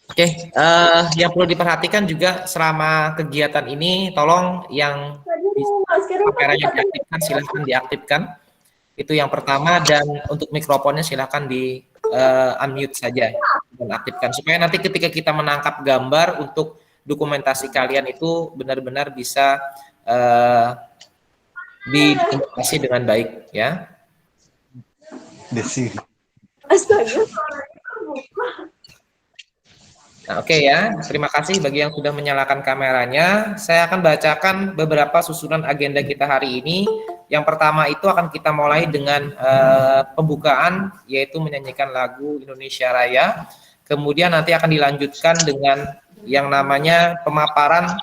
Oke, yang perlu diperhatikan juga selama kegiatan ini, tolong yang kameranya diaktifkan, silahkan diaktifkan. Itu yang pertama, dan untuk mikrofonnya silahkan di unmute saja dan aktifkan. Supaya nanti ketika kita menangkap gambar untuk dokumentasi kalian itu benar-benar bisa didokumentasi dengan baik, ya. Desi. Astaga. Nah, oke ya, terima kasih bagi yang sudah menyalakan kameranya. Saya akan bacakan beberapa susunan agenda kita hari ini. Yang pertama itu akan kita mulai dengan pembukaan, yaitu menyanyikan lagu Indonesia Raya. Kemudian nanti akan dilanjutkan dengan yang namanya pemaparan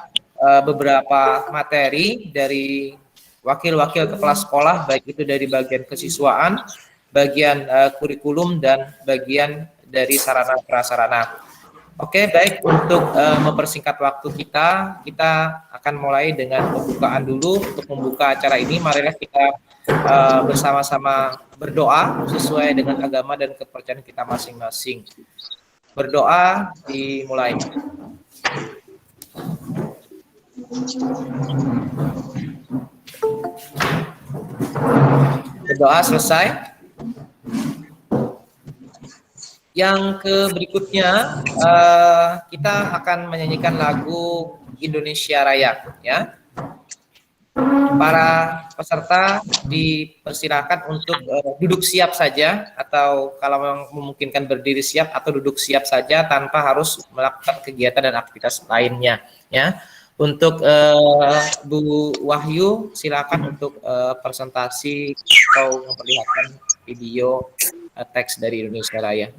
beberapa materi dari wakil-wakil kepala sekolah, baik itu dari bagian kesiswaan, bagian kurikulum, dan bagian dari sarana prasarana. Oke, baik, untuk mempersingkat waktu kita akan mulai dengan pembukaan dulu. Untuk membuka acara ini, marilah kita bersama-sama berdoa sesuai dengan agama dan kepercayaan kita masing-masing. Berdoa dimulai. Berdoa selesai. Yang berikutnya kita akan menyanyikan lagu Indonesia Raya, ya. Para peserta dipersilakan untuk duduk siap saja, atau kalau memungkinkan berdiri siap atau duduk siap saja tanpa harus melakukan kegiatan dan aktivitas lainnya, ya. Untuk Bu Wahyu, silakan untuk presentasi atau memperlihatkan video teks dari Indonesia Raya.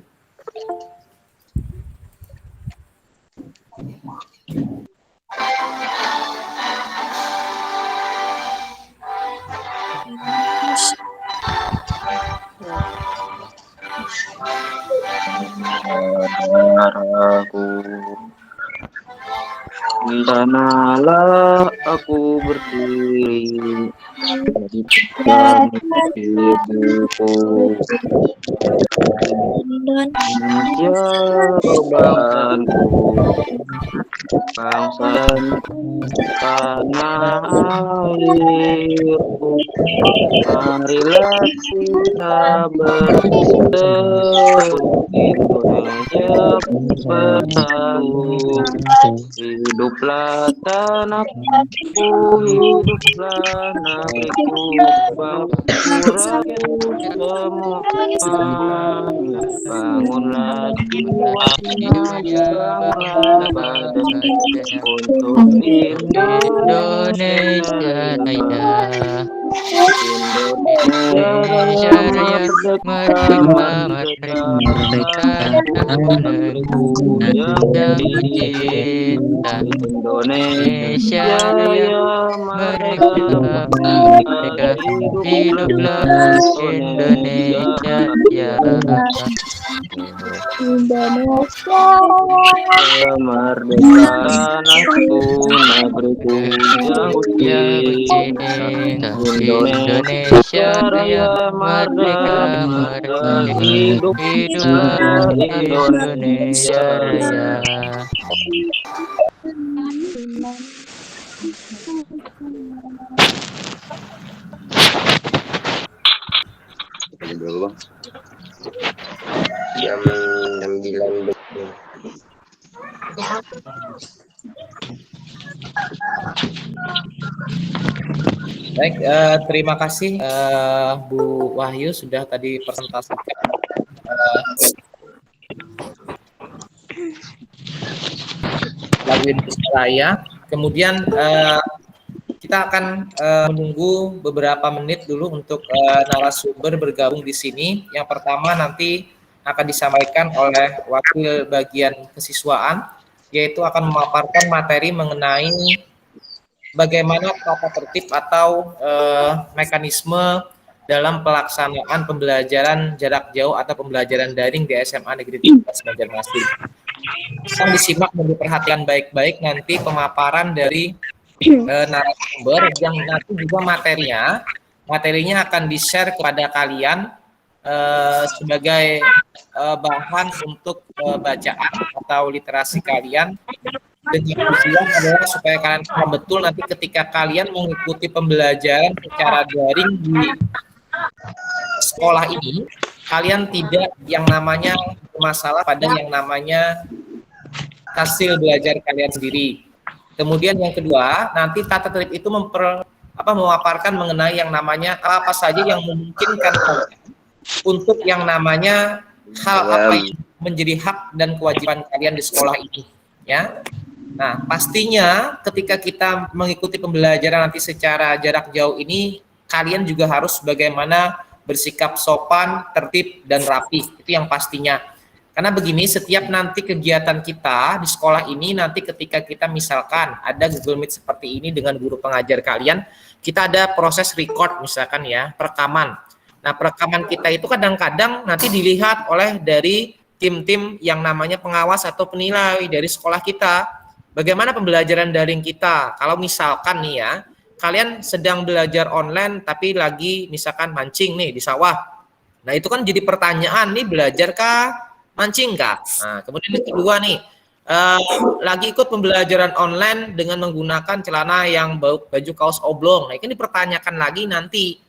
Di sanalah aku berdiri di depan ibuku, jawabanku bangsa tanah airku. Marilah kita berseru Indonesia bersatu. Hiduplah tanahku, hiduplah negeriku, bangsaku semua. Bangunlah jiwanya, bangunlah badan untuk Indonesia Raya. Indonesia Raya merdeka, merdeka, yang cinta. Indonesia Raya merdeka, merdeka, hiduplah Indonesia Raya. Indonesia merdeka, tanahku, negeriku yang cinta. Indonesia Raya merdeka, merdeka, hiduplah Indonesia Raya. Jam 9. Baik, terima kasih Bu Wahyu sudah tadi presentasikan lagu Indonesia Raya. Kemudian kita akan menunggu beberapa menit dulu untuk narasumber bergabung di sini. Yang pertama nanti akan disampaikan oleh wakil bagian kesiswaan, yaitu akan memaparkan materi mengenai bagaimana tata tertib atau mekanisme dalam pelaksanaan pembelajaran jarak jauh atau pembelajaran daring di SMA Negeri 13 Banjarmasin. Akan disimak dan diperhatikan baik-baik nanti pemaparan dari narasumber, yang nanti juga materinya akan di-share kepada kalian sebagai bahan untuk bacaan atau literasi kalian, dengan tujuan adalah supaya kalian paham betul nanti ketika kalian mengikuti pembelajaran secara daring di sekolah ini, kalian tidak yang namanya bermasalah pada yang namanya hasil belajar kalian sendiri. Kemudian yang kedua, nanti tata tertib itu memaparkan mengenai yang namanya apa saja yang memungkinkan kalian untuk yang namanya hal apa yang menjadi hak dan kewajiban kalian di sekolah ini, ya. Nah, pastinya ketika kita mengikuti pembelajaran nanti secara jarak jauh ini, kalian juga harus bagaimana bersikap sopan, tertib, dan rapi. Itu yang pastinya. Karena begini, setiap nanti kegiatan kita di sekolah ini, nanti ketika kita misalkan ada Google Meet seperti ini dengan guru pengajar kalian, kita ada proses record misalkan ya, perekaman. Nah, perekaman kita itu kadang-kadang nanti dilihat oleh dari tim-tim yang namanya pengawas atau penilai dari sekolah kita. Bagaimana pembelajaran daring kita? Kalau misalkan nih ya, kalian sedang belajar online tapi lagi misalkan mancing nih di sawah. Nah, itu kan jadi pertanyaan nih, belajar kah? Mancing kah? Nah, kemudian yang kedua nih, lagi ikut pembelajaran online dengan menggunakan celana yang baju kaos oblong. Nah, ini dipertanyakan lagi nanti.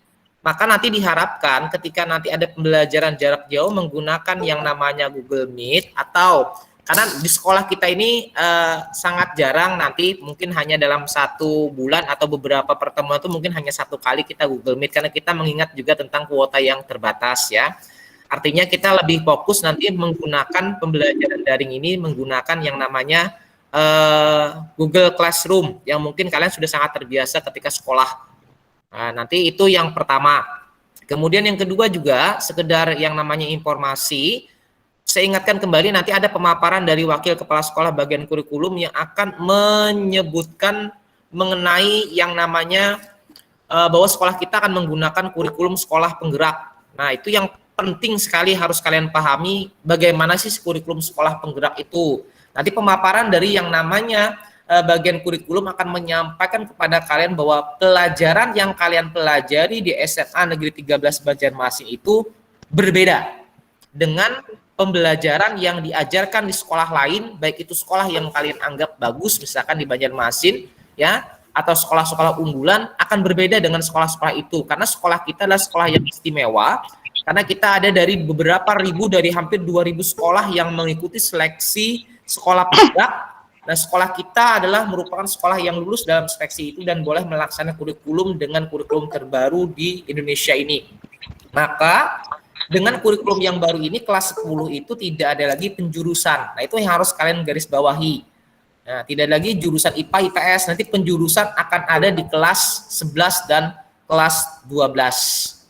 Maka nanti diharapkan ketika nanti ada pembelajaran jarak jauh menggunakan yang namanya Google Meet, atau karena di sekolah kita ini sangat jarang, nanti mungkin hanya dalam 1 bulan atau beberapa pertemuan itu mungkin hanya 1 kali kita Google Meet, karena kita mengingat juga tentang kuota yang terbatas ya. Artinya kita lebih fokus nanti menggunakan pembelajaran daring ini menggunakan yang namanya Google Classroom yang mungkin kalian sudah sangat terbiasa ketika sekolah. Nah, nanti itu yang pertama. Kemudian yang kedua juga sekedar yang namanya informasi. Saya ingatkan kembali, nanti ada pemaparan dari Wakil Kepala Sekolah bagian kurikulum yang akan menyebutkan mengenai yang namanya bahwa sekolah kita akan menggunakan kurikulum sekolah penggerak. Nah, itu yang penting sekali harus kalian pahami, bagaimana sih kurikulum sekolah penggerak itu. Nanti pemaparan dari yang namanya bagian kurikulum akan menyampaikan kepada kalian bahwa pelajaran yang kalian pelajari di SMA Negeri 13 Banjarmasin itu berbeda dengan pembelajaran yang diajarkan di sekolah lain, baik itu sekolah yang kalian anggap bagus, misalkan di Banjarmasin, ya, atau sekolah-sekolah unggulan, akan berbeda dengan sekolah-sekolah itu. Karena sekolah kita adalah sekolah yang istimewa, karena kita ada dari beberapa ribu, dari hampir 2.000 sekolah yang mengikuti seleksi sekolah penggerak. Nah, sekolah kita adalah merupakan sekolah yang lulus dalam seleksi itu dan boleh melaksanakan kurikulum dengan kurikulum terbaru di Indonesia ini. Maka dengan kurikulum yang baru ini, kelas 10 itu tidak ada lagi penjurusan. Nah, itu yang harus kalian garis bawahi. Nah, tidak lagi jurusan IPA, IPS, nanti penjurusan akan ada di kelas 11 dan kelas 12.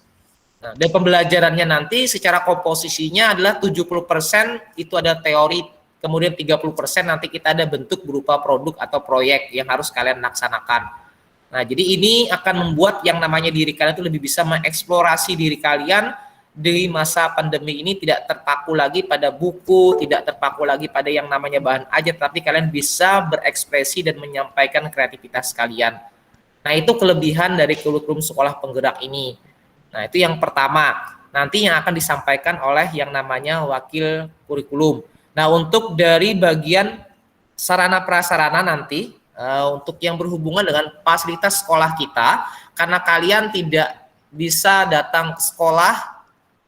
Nah, dan pembelajarannya nanti secara komposisinya adalah 70% itu ada teori, kemudian 30% nanti kita ada bentuk berupa produk atau proyek yang harus kalian laksanakan. Nah, jadi ini akan membuat yang namanya diri kalian itu lebih bisa mengeksplorasi diri kalian di masa pandemi ini, tidak terpaku lagi pada buku, tidak terpaku lagi pada yang namanya bahan ajar, tapi kalian bisa berekspresi dan menyampaikan kreativitas kalian. Nah, itu kelebihan dari kurikulum sekolah penggerak ini. Nah, itu yang pertama. Nanti yang akan disampaikan oleh yang namanya wakil kurikulum. Nah, untuk dari bagian sarana prasarana nanti, untuk yang berhubungan dengan fasilitas sekolah kita, karena kalian tidak bisa datang ke sekolah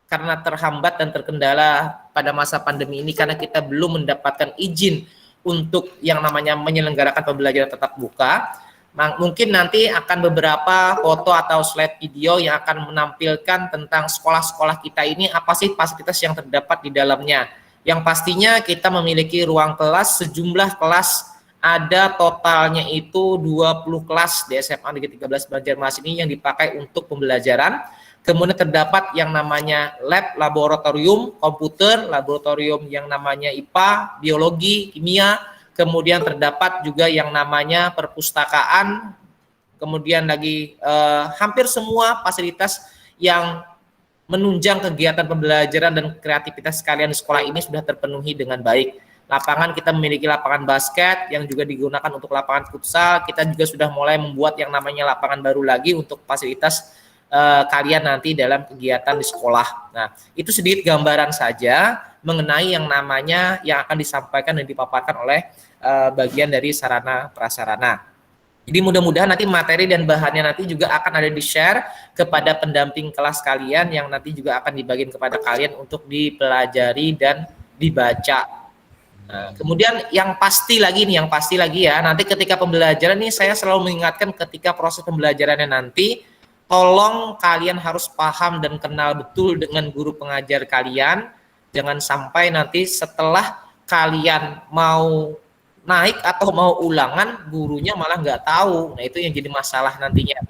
karena terhambat dan terkendala pada masa pandemi ini, karena kita belum mendapatkan izin untuk yang namanya menyelenggarakan pembelajaran tatap muka. Mungkin nanti akan beberapa foto atau slide video yang akan menampilkan tentang sekolah-sekolah kita ini, apa sih fasilitas yang terdapat di dalamnya. Yang pastinya kita memiliki ruang kelas, sejumlah kelas ada totalnya itu 20 kelas di SMA Negeri 13 Banjarmasin ini yang dipakai untuk pembelajaran. Kemudian terdapat yang namanya lab, laboratorium komputer, laboratorium yang namanya IPA, biologi, kimia, kemudian terdapat juga yang namanya perpustakaan, kemudian lagi hampir semua fasilitas yang menunjang kegiatan pembelajaran dan kreativitas kalian di sekolah ini sudah terpenuhi dengan baik. Lapangan, kita memiliki lapangan basket yang juga digunakan untuk lapangan futsal. Kita juga sudah mulai membuat yang namanya lapangan baru lagi untuk fasilitas kalian nanti dalam kegiatan di sekolah. Nah, itu sedikit gambaran saja mengenai yang namanya yang akan disampaikan dan dipaparkan oleh bagian dari sarana prasarana. Jadi mudah-mudahan nanti materi dan bahannya nanti juga akan ada di-share kepada pendamping kelas kalian yang nanti juga akan dibagikan kepada kalian untuk dipelajari dan dibaca. Nah, kemudian yang pasti lagi ya, nanti ketika pembelajaran nih saya selalu mengingatkan ketika proses pembelajarannya nanti, tolong kalian harus paham dan kenal betul dengan guru pengajar kalian. Jangan sampai nanti setelah kalian mau naik atau mau ulangan, gurunya malah nggak tahu. Nah, itu yang jadi masalah nantinya.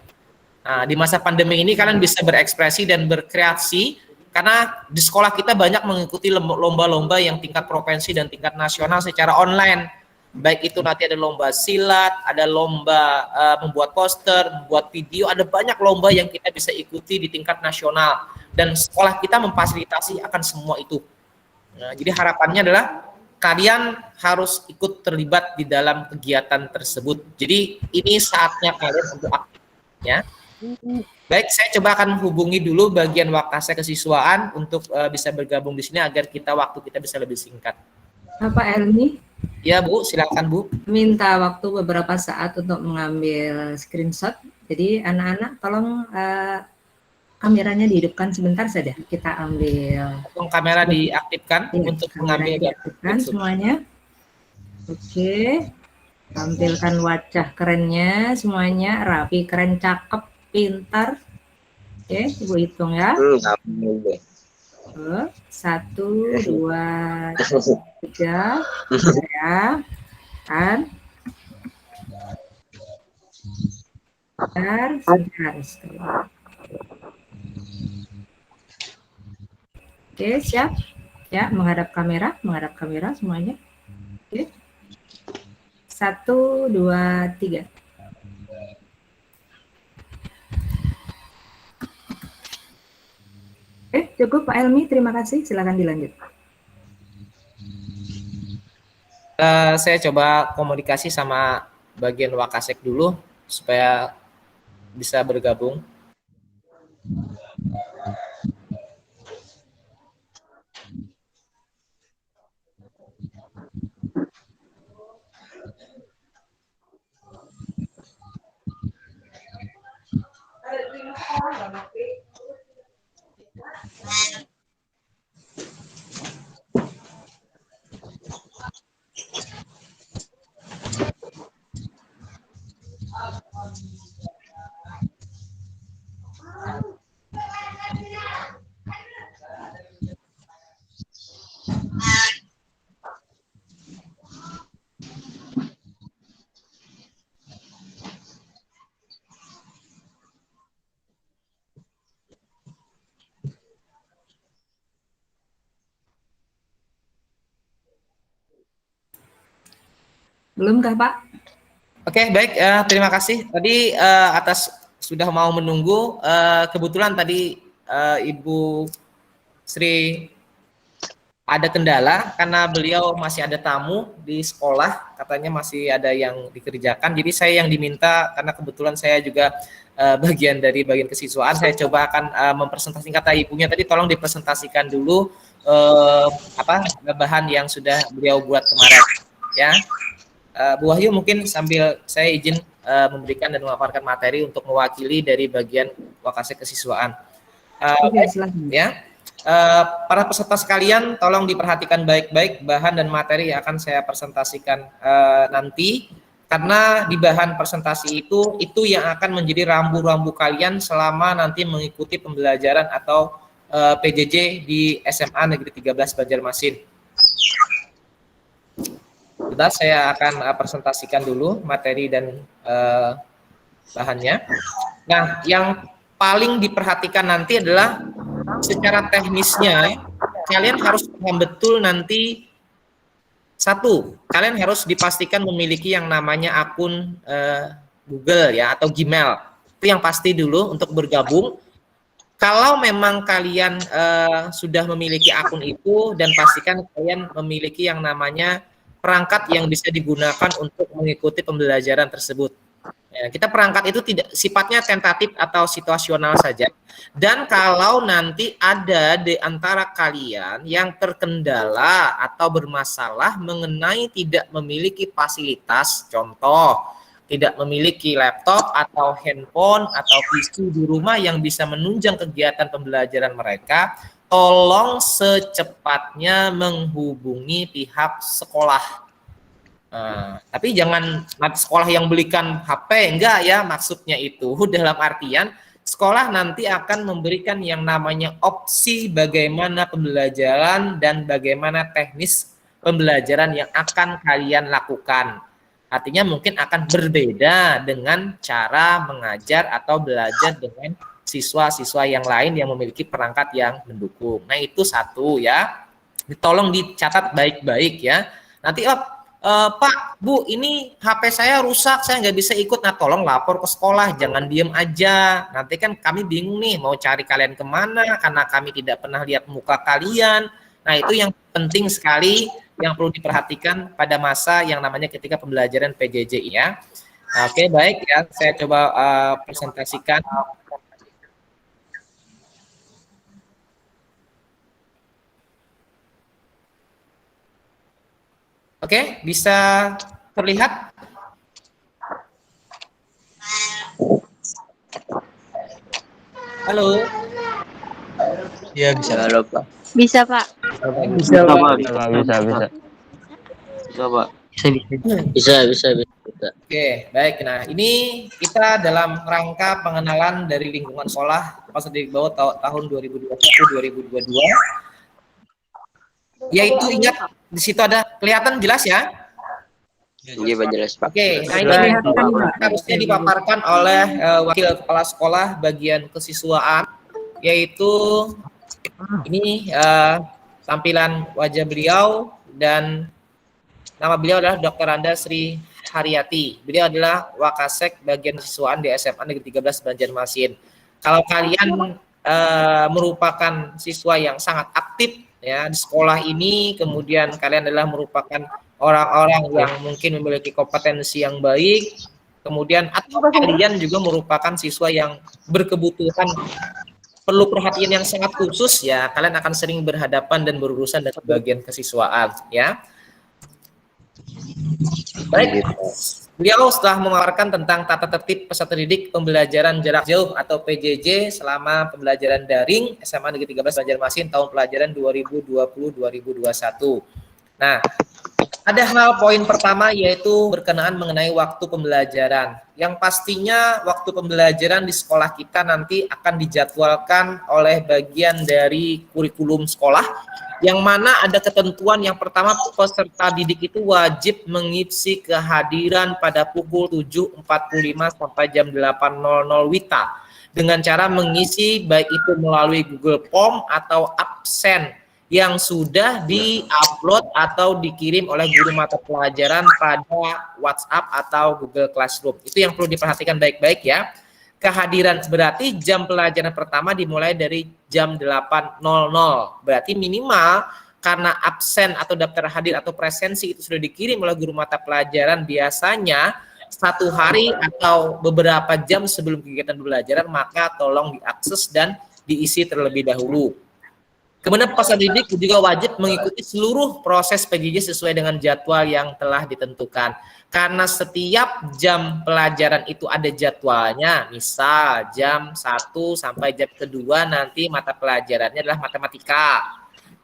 Nah, di masa pandemi ini kalian bisa berekspresi dan berkreasi, karena di sekolah kita banyak mengikuti lomba-lomba yang tingkat provinsi dan tingkat nasional secara online. Baik itu nanti ada lomba silat, ada lomba membuat poster, membuat video, ada banyak lomba yang kita bisa ikuti di tingkat nasional. Dan sekolah kita memfasilitasi akan semua itu. Nah, jadi harapannya adalah kalian harus ikut terlibat di dalam kegiatan tersebut. Jadi ini saatnya kalian untuk aktif, ya. Baik, saya coba akan hubungi dulu bagian Wakase Kesiswaan untuk bisa bergabung di sini agar waktu kita bisa lebih singkat. Pak Elmi, Ya Bu, silakan Bu. minta waktu beberapa saat untuk mengambil screenshot. Jadi anak-anak tolong kameranya dihidupkan sebentar saja. Kita ambil. Kamera diaktifkan Ya, untuk mengambil diaktifkan semuanya. Oke. Tampilkan wajah kerennya semuanya, rapi, keren, cakep, pintar. Oke, Ibu hitung ya. 1, 2, 3, ya, kan? Sebentar. Oke, siap. Ya, menghadap kamera semuanya. Oke. 1, 2, 3. Cukup Pak Elmi, terima kasih. Silakan dilanjut. Saya coba komunikasi sama bagian Wakasek dulu supaya bisa bergabung. Belum kah Pak? Oke, baik. Terima kasih. Tadi atas sudah mau menunggu. Kebetulan tadi Ibu Sri ada kendala karena beliau masih ada tamu di sekolah. Katanya masih ada yang dikerjakan. Jadi saya yang diminta karena kebetulan saya juga bagian kesiswaan. Saya coba akan mempresentasikan kata ibunya tadi. Tolong dipresentasikan dulu bahan yang sudah beliau buat kemarin. Ya. Bu Wahyu mungkin sambil saya izin memberikan dan memaparkan materi untuk mewakili dari bagian Wakase Kesiswaan. Ya, para peserta sekalian tolong diperhatikan baik-baik bahan dan materi yang akan saya presentasikan nanti, karena di bahan presentasi itu yang akan menjadi rambu-rambu kalian selama nanti mengikuti pembelajaran atau PJJ di SMA Negeri 13 Banjarmasin. Bentar, saya akan presentasikan dulu materi dan bahannya. Nah, yang paling diperhatikan nanti adalah secara teknisnya, kalian harus paham betul nanti. Satu, kalian harus dipastikan memiliki yang namanya akun Google ya atau Gmail. Itu yang pasti dulu untuk bergabung. Kalau memang kalian sudah memiliki akun itu, dan pastikan kalian memiliki yang namanya perangkat yang bisa digunakan untuk mengikuti pembelajaran tersebut. Ya, kita perangkat itu tidak sifatnya tentatif atau situasional saja. Dan kalau nanti ada di antara kalian yang terkendala atau bermasalah mengenai tidak memiliki fasilitas, contoh tidak memiliki laptop atau handphone atau PC di rumah yang bisa menunjang kegiatan pembelajaran mereka, tolong secepatnya menghubungi pihak sekolah. Tapi jangan nanti sekolah yang belikan HP, enggak ya, maksudnya itu dalam artian sekolah nanti akan memberikan yang namanya opsi bagaimana pembelajaran dan bagaimana teknis pembelajaran yang akan kalian lakukan. Artinya mungkin akan berbeda dengan cara mengajar atau belajar dengan siswa-siswa yang lain yang memiliki perangkat yang mendukung. Nah itu satu ya, tolong dicatat baik-baik ya. Nanti Pak, Bu, ini HP saya rusak, saya nggak bisa ikut. Nah, tolong lapor ke sekolah, jangan diem aja. Nanti kan kami bingung nih, mau cari kalian kemana, karena kami tidak pernah lihat muka kalian. Nah, itu yang penting sekali, yang perlu diperhatikan pada masa yang namanya ketika pembelajaran PJJ ya. Nah, oke, baik ya, saya coba presentasikan. Oke, bisa terlihat? Halo? Iya bisa. Halo Pak. Bisa, Pak. Bisa Pak. Bisa. Oke, baik. Nah, ini kita dalam rangka pengenalan dari lingkungan sekolah Peserta Didik bawah tahun 2021-2022. Yaitu ingat di situ ada kelihatan jelas ya? Iya Pak, jelas Pak. Oke, nah ini harusnya dipaparkan oleh wakil kepala sekolah bagian kesiswaan, yaitu ini tampilan wajah beliau dan nama beliau adalah Dr. Anda Sri Haryati. Beliau adalah Wakasek bagian kesiswaan di SMA Negeri 13 Banjarmasin. Kalau kalian merupakan siswa yang sangat aktif ya di sekolah ini, kemudian kalian adalah merupakan orang-orang yang mungkin memiliki kompetensi yang baik, kemudian atau kalian juga merupakan siswa yang berkebutuhan perlu perhatian yang sangat khusus ya, kalian akan sering berhadapan dan berurusan dengan bagian kesiswaan ya. Baik, beliau setelah memaparkan tentang tata tertib peserta didik pembelajaran jarak jauh atau PJJ selama pembelajaran daring SMA Negeri 13 Banjarmasin tahun pelajaran 2020-2021. Nah, ada hal poin pertama yaitu berkenaan mengenai waktu pembelajaran. Yang pastinya waktu pembelajaran di sekolah kita nanti akan dijadwalkan oleh bagian dari kurikulum sekolah, yang mana ada ketentuan yang pertama peserta didik itu wajib mengisi kehadiran pada pukul 7.45 sampai jam 8.00 WITA dengan cara mengisi baik itu melalui Google Form atau absen yang sudah di-upload atau dikirim oleh guru mata pelajaran pada WhatsApp atau Google Classroom. Itu yang perlu diperhatikan baik-baik ya. Kehadiran berarti jam pelajaran pertama dimulai dari jam 8.00. Berarti minimal karena absen atau daftar hadir atau presensi itu sudah dikirim oleh guru mata pelajaran biasanya 1 hari atau beberapa jam sebelum kegiatan pembelajaran, maka tolong diakses dan diisi terlebih dahulu. Kemudian peserta didik juga wajib mengikuti seluruh proses PJJ sesuai dengan jadwal yang telah ditentukan. Karena setiap jam pelajaran itu ada jadwalnya, misal jam 1 sampai jam kedua nanti mata pelajarannya adalah matematika.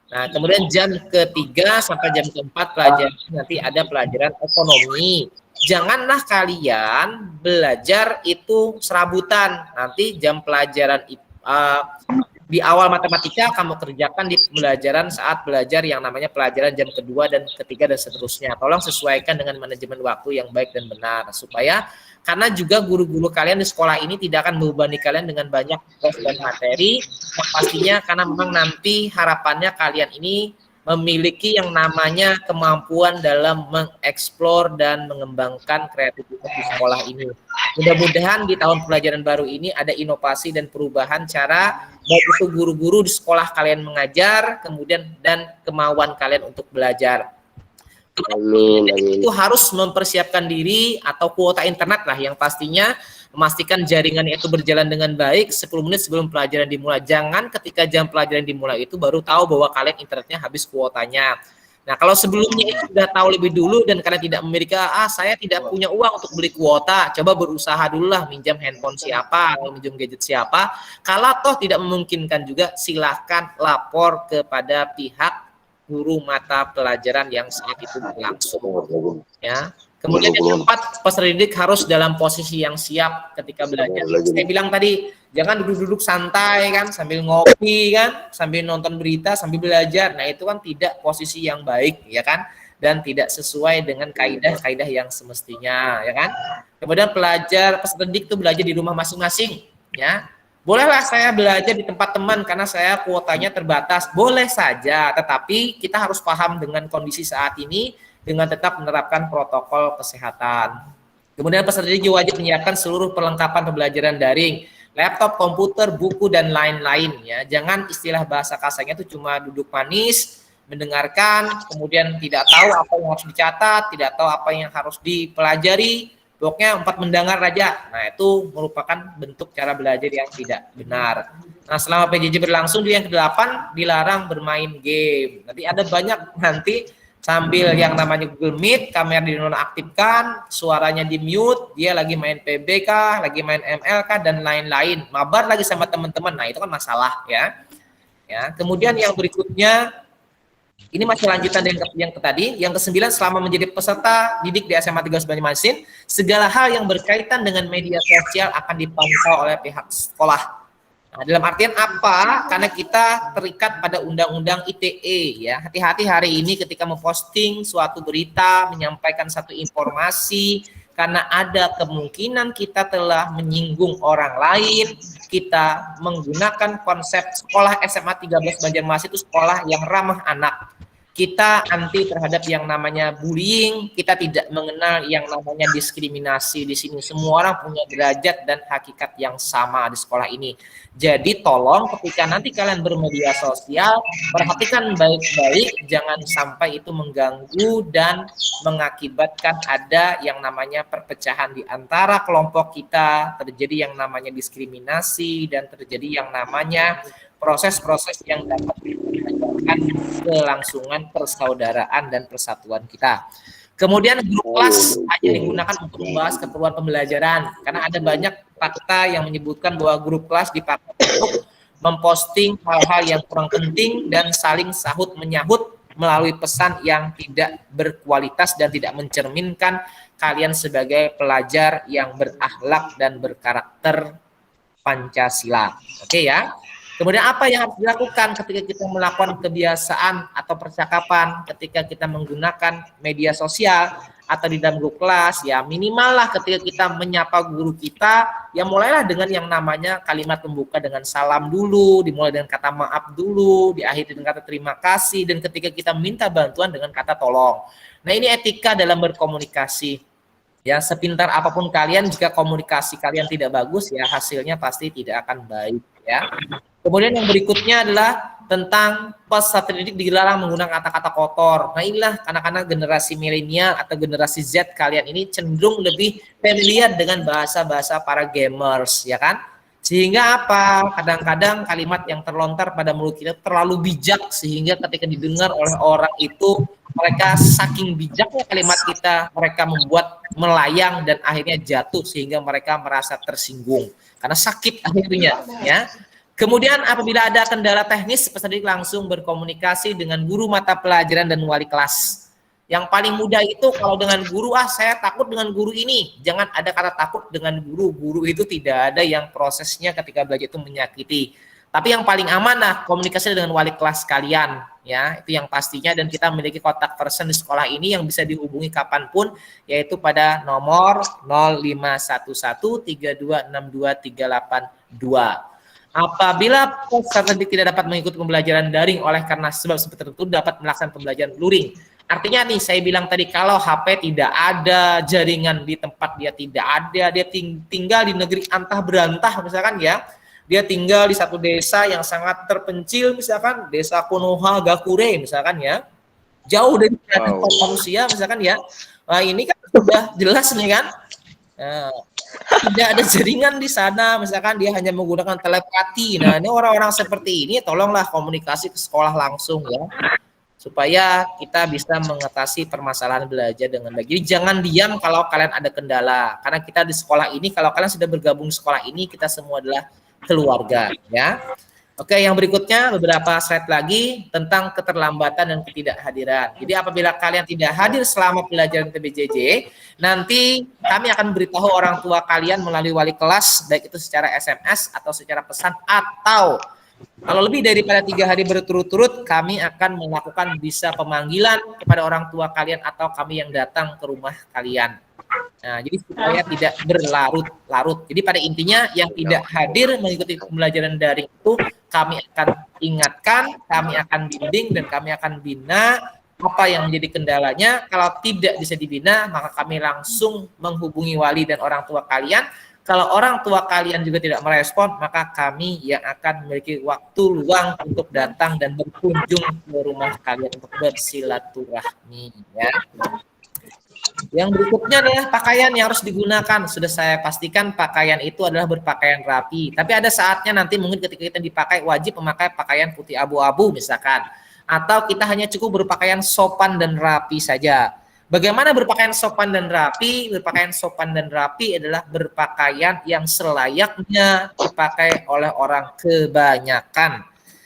Nah, kemudian jam ketiga sampai jam keempat pelajaran nanti ada pelajaran ekonomi. Janganlah kalian belajar itu serabutan. Nanti jam pelajaran di awal matematika kamu kerjakan di pembelajaran saat belajar yang namanya pelajaran jam kedua dan ketiga dan seterusnya. Tolong sesuaikan dengan manajemen waktu yang baik dan benar supaya karena juga guru-guru kalian di sekolah ini tidak akan membebani kalian dengan banyak tugas dan materi yang pastinya karena memang nanti harapannya kalian ini memiliki yang namanya kemampuan dalam mengeksplor dan mengembangkan kreativitas di sekolah ini. Mudah-mudahan di tahun pelajaran baru ini ada inovasi dan perubahan cara baik itu guru-guru di sekolah kalian mengajar, kemudian dan kemauan kalian untuk belajar. Amin, amin. Itu harus mempersiapkan diri atau kuota internet lah yang pastinya memastikan jaringannya itu berjalan dengan baik 10 menit sebelum pelajaran dimulai. Jangan ketika jam pelajaran dimulai itu baru tahu bahwa kalian internetnya habis kuotanya. Nah, kalau sebelumnya itu sudah tahu lebih dulu dan kalian tidak memiliki, saya tidak punya uang untuk beli kuota, coba berusaha dulu lah minjam handphone siapa, atau minjam gadget siapa. Kalau toh tidak memungkinkan juga, silahkan lapor kepada pihak guru mata pelajaran yang saat itu berlangsung. Ya. Kemudian yang keempat, peserta didik harus dalam posisi yang siap ketika belajar. Saya bilang tadi, jangan duduk-duduk santai kan, sambil ngopi kan, sambil nonton berita, sambil belajar. Nah, itu kan tidak posisi yang baik, ya kan? Dan tidak sesuai dengan kaidah-kaidah yang semestinya, ya kan? Kemudian peserta didik itu belajar di rumah masing-masing, ya. Bolehlah saya belajar di tempat teman karena saya kuotanya terbatas. Boleh saja, tetapi kita harus paham dengan kondisi saat ini dengan tetap menerapkan protokol kesehatan. Kemudian peserta didik wajib menyiapkan seluruh perlengkapan pembelajaran daring, laptop, komputer, buku, dan lain-lain. Ya, jangan istilah bahasa kasarnya itu cuma duduk manis, mendengarkan, kemudian tidak tahu apa yang harus dicatat, tidak tahu apa yang harus dipelajari, pokoknya 4 mendengar aja. Nah, itu merupakan bentuk cara belajar yang tidak benar. Nah, selama PJJ berlangsung, yang ke-8 dilarang bermain game. Nanti ada banyak sambil yang namanya Google Meet, kamera dinonaktifkan, suaranya di mute, dia lagi main PB kah, lagi main ML kah, dan lain-lain. Mabar lagi sama teman-teman. Nah, itu kan masalah ya. Ya, kemudian yang berikutnya, ini masih lanjutan dengan yang tadi. Yang ke-9, selama menjadi peserta didik di SMA 13 Banjarmasin, segala hal yang berkaitan dengan media sosial akan dipantau oleh pihak sekolah. Nah, dalam artian apa? Karena kita terikat pada Undang-Undang ITE, ya. Hati-hati hari ini ketika memposting suatu berita, menyampaikan satu informasi, karena ada kemungkinan kita telah menyinggung orang lain, kita menggunakan konsep sekolah SMA 13 Banjarmasin itu sekolah yang ramah anak. Kita anti terhadap yang namanya bullying, kita tidak mengenal yang namanya diskriminasi di sini. Semua orang punya derajat dan hakikat yang sama di sekolah ini. Jadi tolong ketika nanti kalian bermedia sosial, perhatikan baik-baik, jangan sampai itu mengganggu dan mengakibatkan ada yang namanya perpecahan di antara kelompok kita, terjadi yang namanya diskriminasi, dan terjadi yang namanya proses-proses yang dapat mengakibatkan kelangsungan persaudaraan dan persatuan kita. Kemudian grup kelas hanya digunakan untuk membahas keperluan pembelajaran, karena ada banyak fakta yang menyebutkan bahwa grup kelas dipakai untuk memposting hal-hal yang kurang penting dan saling sahut menyahut melalui pesan yang tidak berkualitas dan tidak mencerminkan kalian sebagai pelajar yang berakhlak dan berkarakter Pancasila. Oke ya. Kemudian apa yang harus dilakukan ketika kita melakukan kebiasaan atau percakapan ketika kita menggunakan media sosial atau di dalam grup kelas, ya minimal lah ketika kita menyapa guru kita, ya mulailah dengan yang namanya kalimat pembuka dengan salam dulu, dimulai dengan kata maaf dulu, diakhiri dengan kata terima kasih, dan ketika kita minta bantuan dengan kata tolong. Nah, ini etika dalam berkomunikasi. Ya, sepintar apapun kalian, jika komunikasi kalian tidak bagus, ya hasilnya pasti tidak akan baik ya. Kemudian yang berikutnya adalah tentang peserta didik dilarang menggunakan kata-kata kotor. Nah, inilah anak-anak generasi milenial atau generasi Z kalian ini cenderung lebih familiar dengan bahasa-bahasa para gamers, ya kan? Sehingga apa? Kadang-kadang kalimat yang terlontar pada mulut kita terlalu bijak, sehingga ketika didengar oleh orang itu, mereka saking bijaknya kalimat kita, mereka membuat melayang dan akhirnya jatuh sehingga mereka merasa tersinggung. Karena sakit akhirnya, ya. Kemudian apabila ada kendala teknis, peserta didik langsung berkomunikasi dengan guru mata pelajaran dan wali kelas. Yang paling mudah itu kalau dengan guru, saya takut dengan guru ini. Jangan ada kata takut dengan guru. Guru itu tidak ada yang prosesnya ketika belajar itu menyakiti. Tapi yang paling aman komunikasi dengan wali kelas kalian. Ya, itu yang pastinya, dan kita memiliki kontak person di sekolah ini yang bisa dihubungi kapanpun, yaitu pada nomor 051132623882. Apabila peserta didik tidak dapat mengikuti pembelajaran daring oleh karena sebab tertentu, dapat melaksanakan pembelajaran luring. Artinya nih, saya bilang tadi, kalau HP tidak ada, jaringan di tempat dia tidak ada, dia tinggal di negeri antah berantah misalkan ya, dia tinggal di satu desa yang sangat terpencil misalkan, desa Konoha Gakure misalkan ya, jauh dari peradaban manusia misalkan ya. Nah, ini kan sudah jelas nih kan. Nah, tidak ada jaringan di sana, misalkan dia hanya menggunakan telepati. Nah, ini orang-orang seperti ini tolonglah komunikasi ke sekolah langsung ya, supaya kita bisa mengatasi permasalahan belajar dengan baik. Jadi jangan diam kalau kalian ada kendala, karena kita di sekolah ini, kalau kalian sudah bergabung di sekolah ini, kita semua adalah keluarga ya. Oke, yang berikutnya beberapa slide lagi tentang keterlambatan dan ketidakhadiran. Jadi apabila kalian tidak hadir selama pelajaran PBJJ, nanti kami akan beritahu orang tua kalian melalui wali kelas, baik itu secara SMS atau secara pesan, atau kalau lebih daripada 3 hari berturut-turut, kami akan melakukan bisa pemanggilan kepada orang tua kalian atau kami yang datang ke rumah kalian. Nah, jadi supaya tidak berlarut-larut. Jadi pada intinya yang tidak hadir mengikuti pembelajaran daring itu kami akan ingatkan, kami akan bimbing, dan kami akan bina apa yang menjadi kendalanya. Kalau tidak bisa dibina, maka kami langsung menghubungi wali dan orang tua kalian. Kalau orang tua kalian juga tidak merespon, maka kami yang akan memiliki waktu luang untuk datang dan berkunjung ke rumah kalian untuk bersilaturahmi ya. Yang berikutnya nih pakaian yang harus digunakan. Sudah saya pastikan pakaian itu adalah berpakaian rapi. Tapi ada saatnya nanti mungkin ketika kita dipakai wajib memakai pakaian putih abu-abu misalkan. Atau kita hanya cukup berpakaian sopan dan rapi saja. Bagaimana berpakaian sopan dan rapi? Berpakaian sopan dan rapi adalah berpakaian yang selayaknya dipakai oleh orang kebanyakan.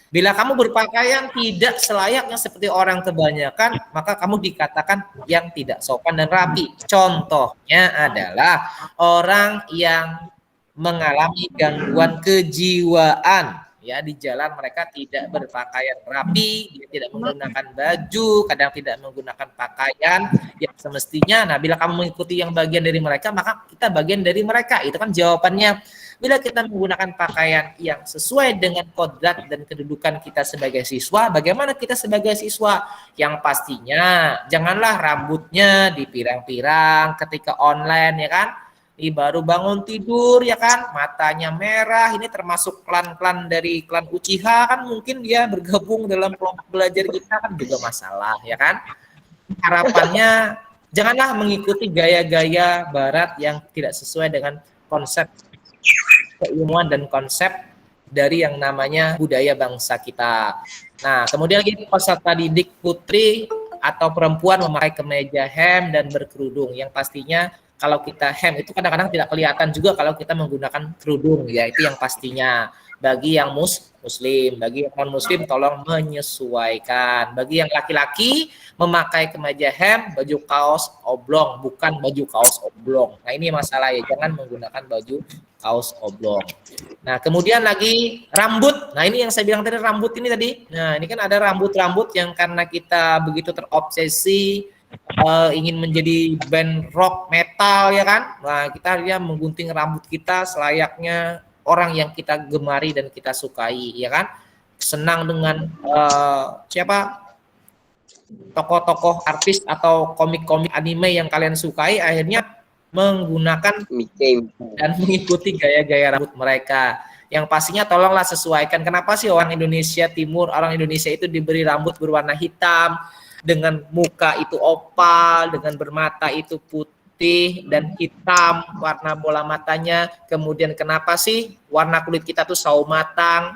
Bila kamu berpakaian tidak selayaknya seperti orang kebanyakan, maka kamu dikatakan yang tidak sopan dan rapi. Contohnya adalah orang yang mengalami gangguan kejiwaan. Ya, di jalan mereka tidak berpakaian rapi, dia tidak menggunakan baju, kadang tidak menggunakan pakaian yang semestinya. Nah, bila kamu mengikuti yang bagian dari mereka, maka kita bagian dari mereka. Itu kan jawabannya. Bila kita menggunakan pakaian yang sesuai dengan kodrat dan kedudukan kita sebagai siswa, bagaimana kita sebagai siswa? Yang pastinya janganlah rambutnya dipirang-pirang ketika online ya kan. Ini baru bangun tidur ya kan, matanya merah, ini termasuk klan-klan dari klan Uchiha kan, mungkin dia bergabung dalam kelompok belajar kita kan juga masalah ya kan. Harapannya janganlah mengikuti gaya-gaya barat yang tidak sesuai dengan konsep keilmuan dan konsep dari yang namanya budaya bangsa kita. Nah, kemudian lagi peserta didik putri atau perempuan memakai kemeja hem dan berkerudung, yang pastinya kalau kita hem itu kadang-kadang tidak kelihatan juga kalau kita menggunakan kerudung ya, itu yang pastinya. Bagi yang muslim, bagi yang non muslim tolong menyesuaikan. Bagi yang laki-laki memakai kemeja hem, baju kaos oblong, bukan baju kaos oblong. Nah, ini masalah ya, jangan menggunakan baju kaos oblong. Nah, kemudian lagi rambut. Nah, ini yang saya bilang tadi, rambut ini tadi. Nah, ini kan ada rambut-rambut yang karena kita begitu terobsesi ingin menjadi band rock metal ya kan. Nah, kita dia menggunting rambut kita selayaknya orang yang kita gemari dan kita sukai ya kan. Senang dengan siapa tokoh-tokoh artis atau komik-komik anime yang kalian sukai, akhirnya menggunakan dan mengikuti gaya-gaya rambut mereka. Yang pastinya tolonglah sesuaikan. Kenapa sih orang Indonesia Timur, orang Indonesia itu diberi rambut berwarna hitam, dengan muka itu opal, dengan bermata itu putih dan hitam warna bola matanya. Kemudian kenapa sih warna kulit kita tuh sawo matang?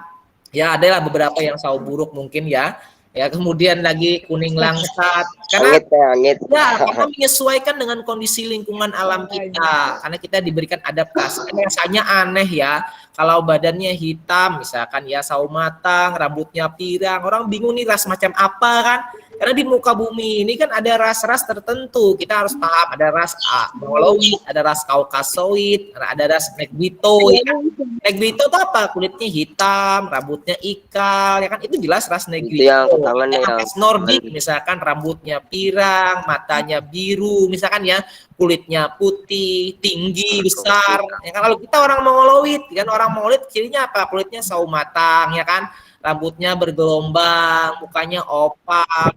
Ya, adalah beberapa yang sawo buruk mungkin ya. Ya, kemudian lagi kuning langsat. Karena ya, kita menyesuaikan dengan kondisi lingkungan alam kita. Karena kita diberikan adaptasi. Rasanya aneh ya, kalau badannya hitam, misalkan ya sawo matang, rambutnya pirang, orang bingung nih ras macam apa kan? Karena di muka bumi ini kan ada ras-ras tertentu. Kita harus paham, ada ras Mongoloid, ada ras Kaukasoid, ada ras Negrito. Ya kan? Negrito itu apa? Kulitnya hitam, rambutnya ikal, ya kan? Itu jelas ras Negrito. Ras Nordik, misalkan rambutnya pirang, matanya biru, misalkan ya, kulitnya putih, tinggi, besar. Ya kan? Kalau kita orang Mongoloid, kan orang Mongoloid cirinya apa? Kulitnya sawo matang, ya kan? Rambutnya bergelombang, mukanya opal,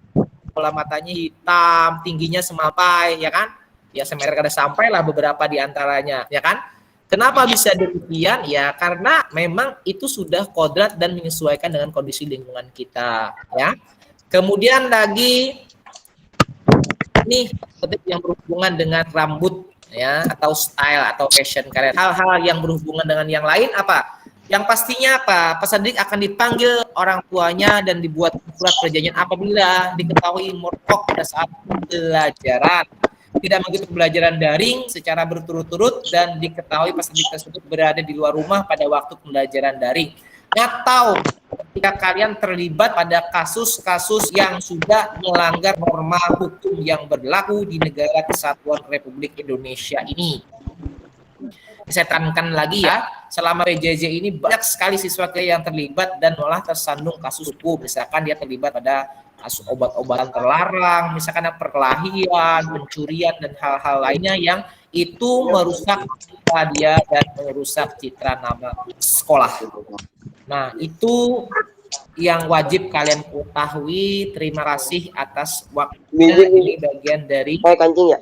bola matanya hitam, tingginya semapai, ya kan? Ya semerek ada sampai lah beberapa di antaranya, ya kan? Kenapa bisa demikian? Ya karena memang itu sudah kodrat dan menyesuaikan dengan kondisi lingkungan kita, ya. Kemudian lagi nih yang berhubungan dengan rambut ya, atau style atau fashion kalian. Hal-hal yang berhubungan dengan yang lain apa? Yang pastinya apa? Peserta didik akan dipanggil orang tuanya dan dibuat surat perjanjian apabila diketahui merokok pada saat pembelajaran, tidak mengikuti pembelajaran daring secara berturut-turut, dan diketahui peserta didik tersebut berada di luar rumah pada waktu pembelajaran daring. Atau ketika kalian terlibat pada kasus-kasus yang sudah melanggar norma hukum yang berlaku di negara Kesatuan Republik Indonesia ini. Saya tekankan lagi ya, selama PJJ ini banyak sekali siswa yang terlibat dan malah tersandung kasus hukum. Misalkan dia terlibat pada kasus obat-obatan terlarang, misalkan perkelahian, pencurian, dan hal-hal lainnya yang itu merusak citra dia dan merusak citra nama sekolah. Nah, itu yang wajib kalian ketahui. Terima kasih atas waktunya. Ini bagian dari kancing ya?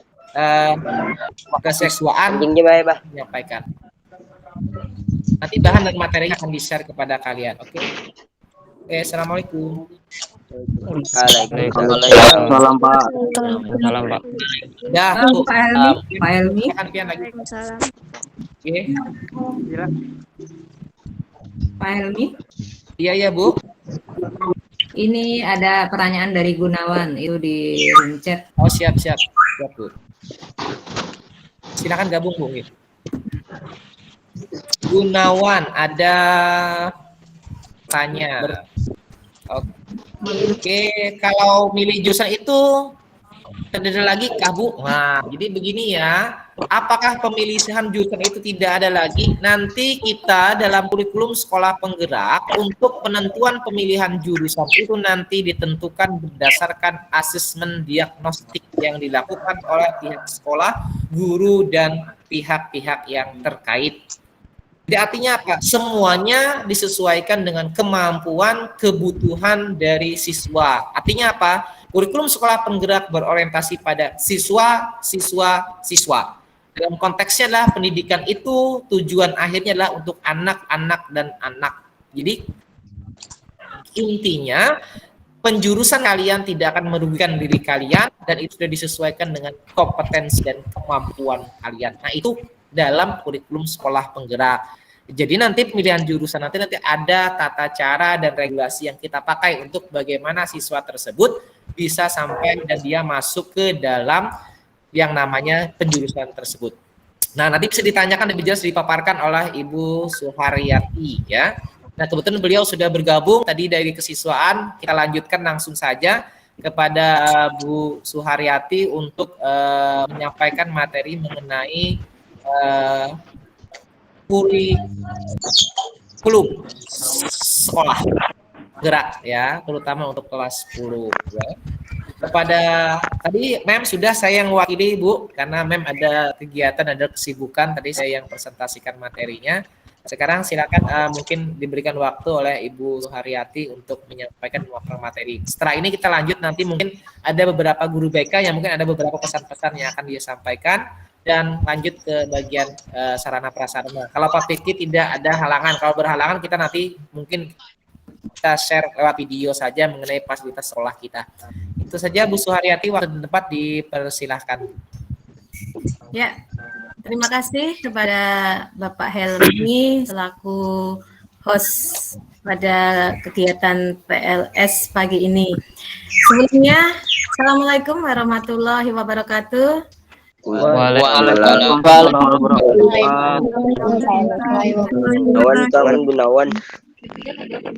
kesiswaan menyampaikan. Nanti bahan dan materi akan di-share kepada kalian. Oke. Oke, assalamualaikum. Waalaikumsalam Pak. Salam Pak. Ya, Bu. Pak Helmi. Waalaikumsalam. Oke. Pak Helmi. Iya ya, Bu. Ini ada pertanyaan dari Gunawan, itu di chat. Oh, siap. Siap, Bu. Silakan gabung, Bu. Gunawan, ada tanya. Oke, kalau milih jurusan itu ada lagi kah, Bu? Nah, jadi begini ya. Apakah pemilihan jurusan itu tidak ada lagi? Nanti kita dalam kurikulum sekolah penggerak untuk penentuan pemilihan jurusan itu nanti ditentukan berdasarkan asesmen diagnostik yang dilakukan oleh pihak sekolah, guru, dan pihak-pihak yang terkait. Jadi artinya apa? Semuanya disesuaikan dengan kemampuan, kebutuhan dari siswa. Artinya apa? Kurikulum sekolah penggerak berorientasi pada siswa. Dalam konteksnya adalah pendidikan itu tujuan akhirnya adalah untuk anak-anak dan anak. Jadi intinya penjurusan kalian tidak akan merugikan diri kalian dan itu sudah disesuaikan dengan kompetensi dan kemampuan kalian. Nah, itu dalam kurikulum sekolah penggerak. Jadi nanti pemilihan jurusan nanti ada tata cara dan regulasi yang kita pakai untuk bagaimana siswa tersebut bisa sampai dan dia masuk ke dalam yang namanya penjurusan tersebut. Nah, nanti bisa ditanyakan lebih jelas dipaparkan oleh Ibu Suharyati ya. Nah, kebetulan beliau sudah bergabung tadi dari kesiswaan. Kita lanjutkan langsung saja kepada Bu Suharyati untuk menyampaikan materi mengenai kurikulum sekolah gerak ya, terutama untuk kelas 10 ya. Kepada tadi Mem sudah saya yang mewakili Bu, karena Mem ada kegiatan, ada kesibukan, tadi saya yang presentasikan materinya. Sekarang silakan mungkin diberikan waktu oleh Ibu Suharyati untuk menyampaikan materi. Setelah ini kita lanjut, nanti mungkin ada beberapa guru BK yang mungkin ada beberapa pesan-pesan yang akan dia sampaikan, dan lanjut ke bagian sarana prasarana. Kalau Pak Fikri tidak ada halangan, kalau berhalangan kita nanti mungkin kita share lewat video saja mengenai fasilitas sekolah kita. Itu saja Bu Suharyati, waktu dan tempat dipersilahkan. Ya, terima kasih kepada Bapak Helmi selaku host pada kegiatan PLS pagi ini. Sebelumnya, Assalamualaikum warahmatullahi wabarakatuh. Waalaikumsalam. Gunawan.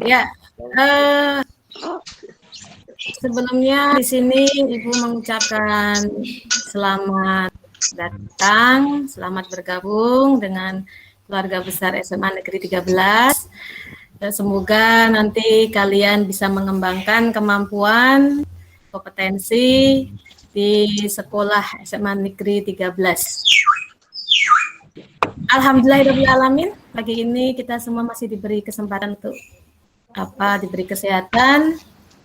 Ya, sebelumnya di sini Ibu mengucapkan selamat datang, selamat bergabung dengan keluarga besar SMA Negeri 13. Dan semoga nanti kalian bisa mengembangkan kemampuan, kompetensi di sekolah SMA Negeri 13. Alhamdulillahirrahmanirrahim, pagi ini kita semua masih diberi kesempatan untuk diberi kesehatan,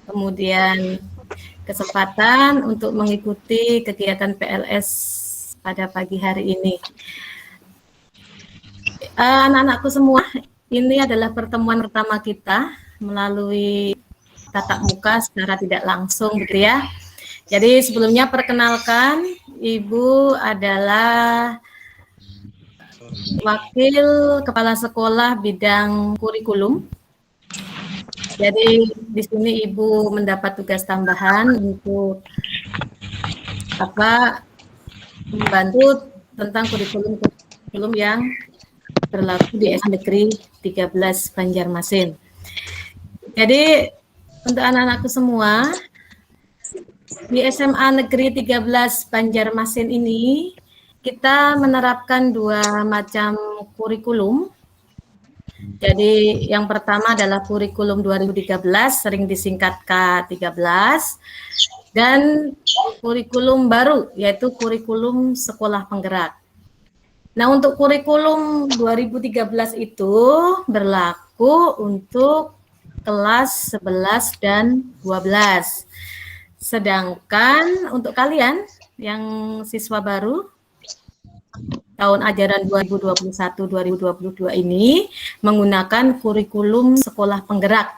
kemudian kesempatan untuk mengikuti kegiatan PLS pada pagi hari ini. Anak-anakku semua, ini adalah pertemuan pertama kita melalui tatap muka secara tidak langsung, gitu ya. Jadi sebelumnya perkenalkan, Ibu adalah Wakil Kepala Sekolah Bidang Kurikulum. Jadi di sini Ibu mendapat tugas tambahan untuk membantu tentang kurikulum yang berlaku di SMA Negeri 13 Banjarmasin. Jadi untuk anak-anakku semua, di SMA Negeri 13 Banjarmasin ini kita menerapkan 2 macam kurikulum. Jadi yang pertama adalah kurikulum 2013, sering disingkat K13, dan kurikulum baru yaitu kurikulum sekolah penggerak. Nah, untuk kurikulum 2013 itu berlaku untuk kelas 11 dan 12. Sedangkan untuk kalian yang siswa baru tahun ajaran 2021-2022 ini menggunakan kurikulum sekolah penggerak.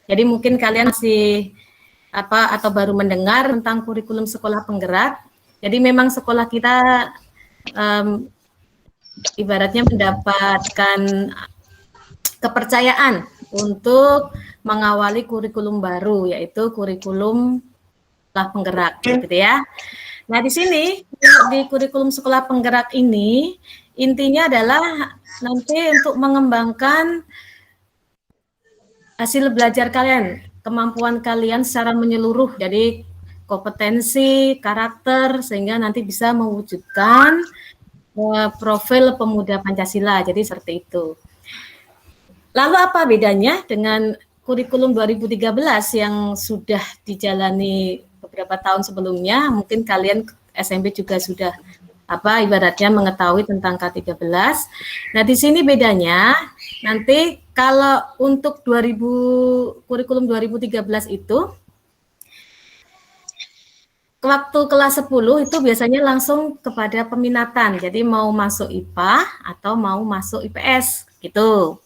Jadi mungkin kalian masih atau baru mendengar tentang kurikulum sekolah penggerak. Jadi memang sekolah kita ibaratnya mendapatkan kepercayaan untuk mengawali kurikulum baru, yaitu kurikulum sekolah penggerak, gitu ya. Nah, di sini di kurikulum sekolah penggerak ini intinya adalah nanti untuk mengembangkan hasil belajar kalian, kemampuan kalian secara menyeluruh, jadi kompetensi, karakter, sehingga nanti bisa mewujudkan profil pemuda Pancasila. Jadi seperti itu. Lalu apa bedanya dengan kurikulum 2013 yang sudah dijalani beberapa tahun sebelumnya? Mungkin kalian SMP juga sudah ibaratnya mengetahui tentang K13. Nah, di sini bedanya nanti kalau untuk kurikulum 2013 itu waktu kelas 10 itu biasanya langsung kepada peminatan. Jadi mau masuk IPA atau mau masuk IPS gitu.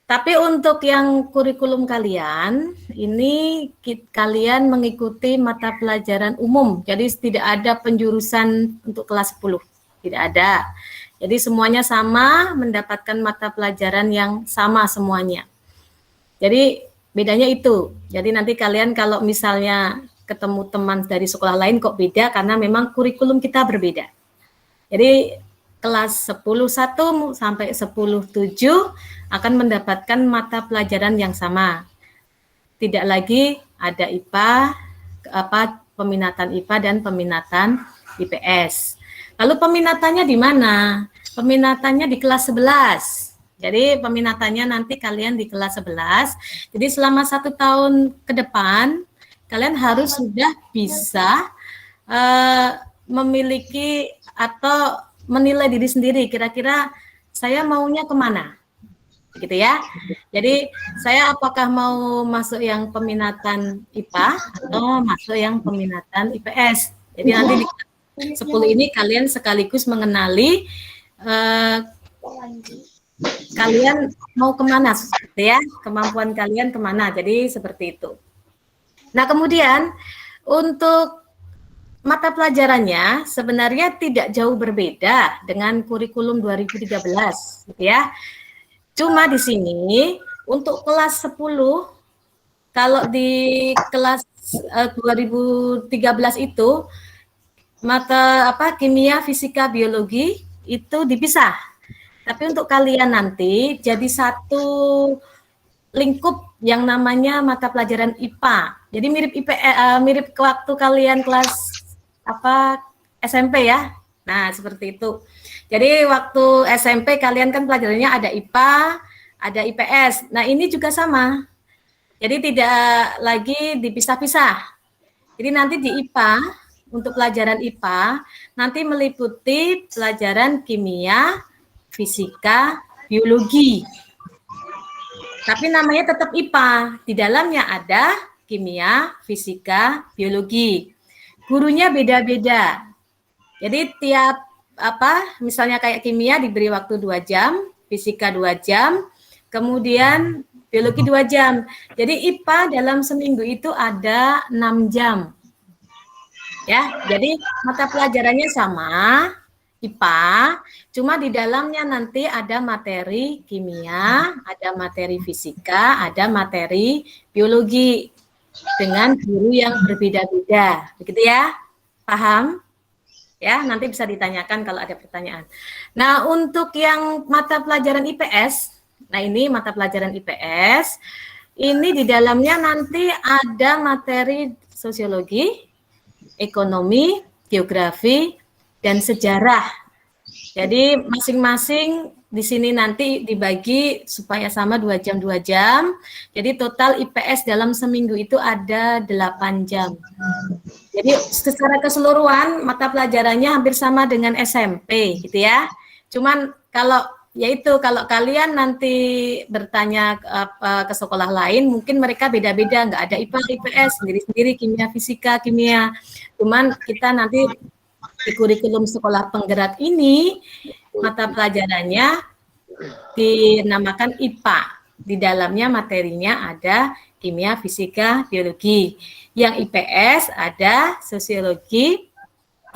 Tapi untuk yang kurikulum kalian, ini kalian mengikuti mata pelajaran umum. Jadi tidak ada penjurusan untuk kelas 10. Tidak ada. Jadi semuanya sama, mendapatkan mata pelajaran yang sama semuanya. Jadi bedanya itu. Jadi nanti kalian kalau misalnya ketemu teman dari sekolah lain kok beda, karena memang kurikulum kita berbeda. Jadi kelas 10.1 sampai 10.7 akan mendapatkan mata pelajaran yang sama. Tidak lagi ada IPA, peminatan IPA dan peminatan IPS. Lalu peminatannya di mana? Peminatannya di kelas 11. Jadi peminatannya nanti kalian di kelas 11. Jadi selama 1 tahun ke depan, kalian harus sudah bisa memiliki atau menilai diri sendiri, kira-kira saya maunya kemana, gitu ya. Jadi saya apakah mau masuk yang peminatan IPA atau masuk yang peminatan IPS. Jadi nanti di 10 ini kalian sekaligus mengenali kalian mau kemana, gitu ya, kemampuan kalian kemana. Jadi seperti itu. Nah, kemudian untuk mata pelajarannya sebenarnya tidak jauh berbeda dengan kurikulum 2013, gitu ya. Cuma di sini untuk kelas 10, kalau di kelas 2013 itu mata kimia, fisika, biologi itu dipisah. Tapi untuk kalian nanti jadi satu lingkup yang namanya mata pelajaran IPA. Jadi mirip waktu kalian kelas SMP ya. Nah, seperti itu. Jadi waktu SMP kalian kan pelajarannya ada IPA, ada IPS. Nah, ini juga sama. Jadi tidak lagi dipisah-pisah. Jadi nanti di IPA, untuk pelajaran IPA, nanti meliputi pelajaran kimia, fisika, biologi. Tapi namanya tetap IPA. Di dalamnya ada kimia, fisika, biologi. Gurunya beda-beda. Jadi tiap misalnya kayak kimia diberi waktu 2 jam, fisika 2 jam, kemudian biologi 2 jam. Jadi IPA dalam seminggu itu ada 6 jam. Ya, jadi mata pelajarannya sama, IPA, cuma di dalamnya nanti ada materi kimia, ada materi fisika, ada materi biologi dengan guru yang berbeda-beda. Begitu ya? Paham? Ya, nanti bisa ditanyakan kalau ada pertanyaan. Nah, untuk yang mata pelajaran IPS, nah ini mata pelajaran IPS, ini di dalamnya nanti ada materi sosiologi, ekonomi, geografi, dan sejarah. Jadi masing-masing di sini nanti dibagi supaya sama 2 jam 2 jam. Jadi total IPS dalam seminggu itu ada 8 jam. Jadi secara keseluruhan mata pelajarannya hampir sama dengan SMP gitu ya. Cuman kalau kalau kalian nanti bertanya ke sekolah lain, mungkin mereka beda-beda, nggak ada IPA, IPS, sendiri-sendiri, kimia, fisika, kimia. Cuman kita nanti di kurikulum sekolah penggerak ini, mata pelajarannya dinamakan IPA. Di dalamnya materinya ada kimia, fisika, biologi. Yang IPS ada sosiologi,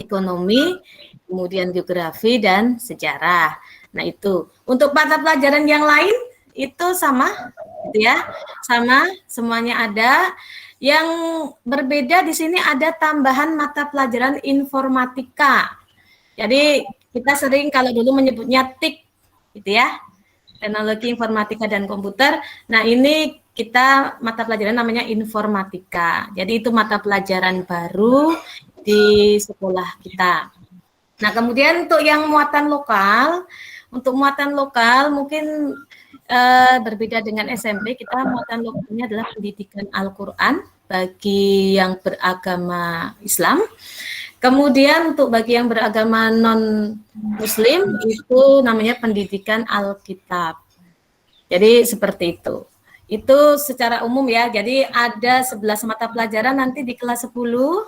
ekonomi, kemudian geografi, dan sejarah. Nah itu. Untuk mata pelajaran yang lain itu sama, gitu ya, sama, semuanya ada. Yang berbeda di sini ada tambahan mata pelajaran informatika. Jadi kita sering kalau dulu menyebutnya TIK, gitu ya, teknologi informatika dan komputer. Nah ini kita mata pelajaran namanya informatika. Jadi itu mata pelajaran baru di sekolah kita. Nah kemudian untuk yang muatan lokal, mungkin berbeda dengan SMP, kita muatan lokalnya adalah pendidikan Al-Quran bagi yang beragama Islam. Kemudian untuk bagi yang beragama non-Muslim itu namanya pendidikan Alkitab. Jadi seperti itu. Itu secara umum ya, jadi ada 11 mata pelajaran nanti di kelas 10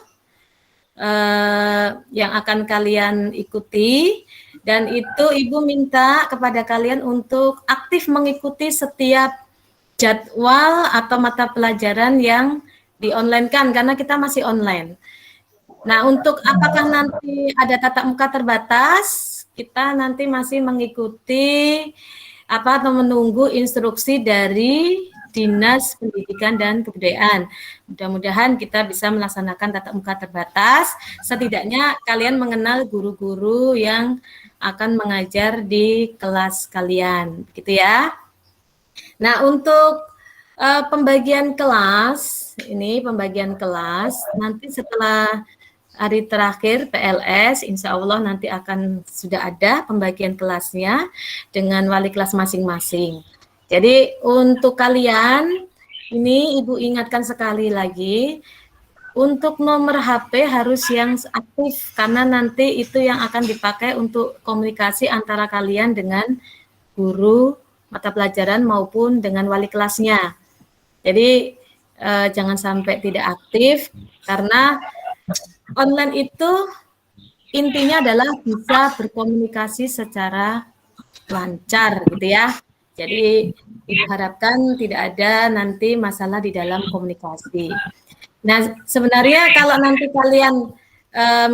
yang akan kalian ikuti. Dan itu Ibu minta kepada kalian untuk aktif mengikuti setiap jadwal atau mata pelajaran yang di-online-kan, karena kita masih online. Nah, untuk apakah nanti ada tatap muka terbatas, kita nanti masih mengikuti atau menunggu instruksi dari Dinas Pendidikan dan Kebudayaan. Mudah-mudahan kita bisa melaksanakan tatap muka terbatas, setidaknya kalian mengenal guru-guru yang akan mengajar di kelas kalian, gitu ya. Nah, untuk pembagian kelas, nanti setelah hari terakhir PLS, insya Allah nanti akan sudah ada pembagian kelasnya dengan wali kelas masing-masing. Jadi untuk kalian, ini Ibu ingatkan sekali lagi, untuk nomor HP harus yang aktif, karena nanti itu yang akan dipakai untuk komunikasi antara kalian dengan guru mata pelajaran maupun dengan wali kelasnya. Jadi jangan sampai tidak aktif, karena online itu intinya adalah bisa berkomunikasi secara lancar gitu ya. Jadi Ibu harapkan tidak ada nanti masalah di dalam komunikasi. Nah, sebenarnya kalau nanti kalian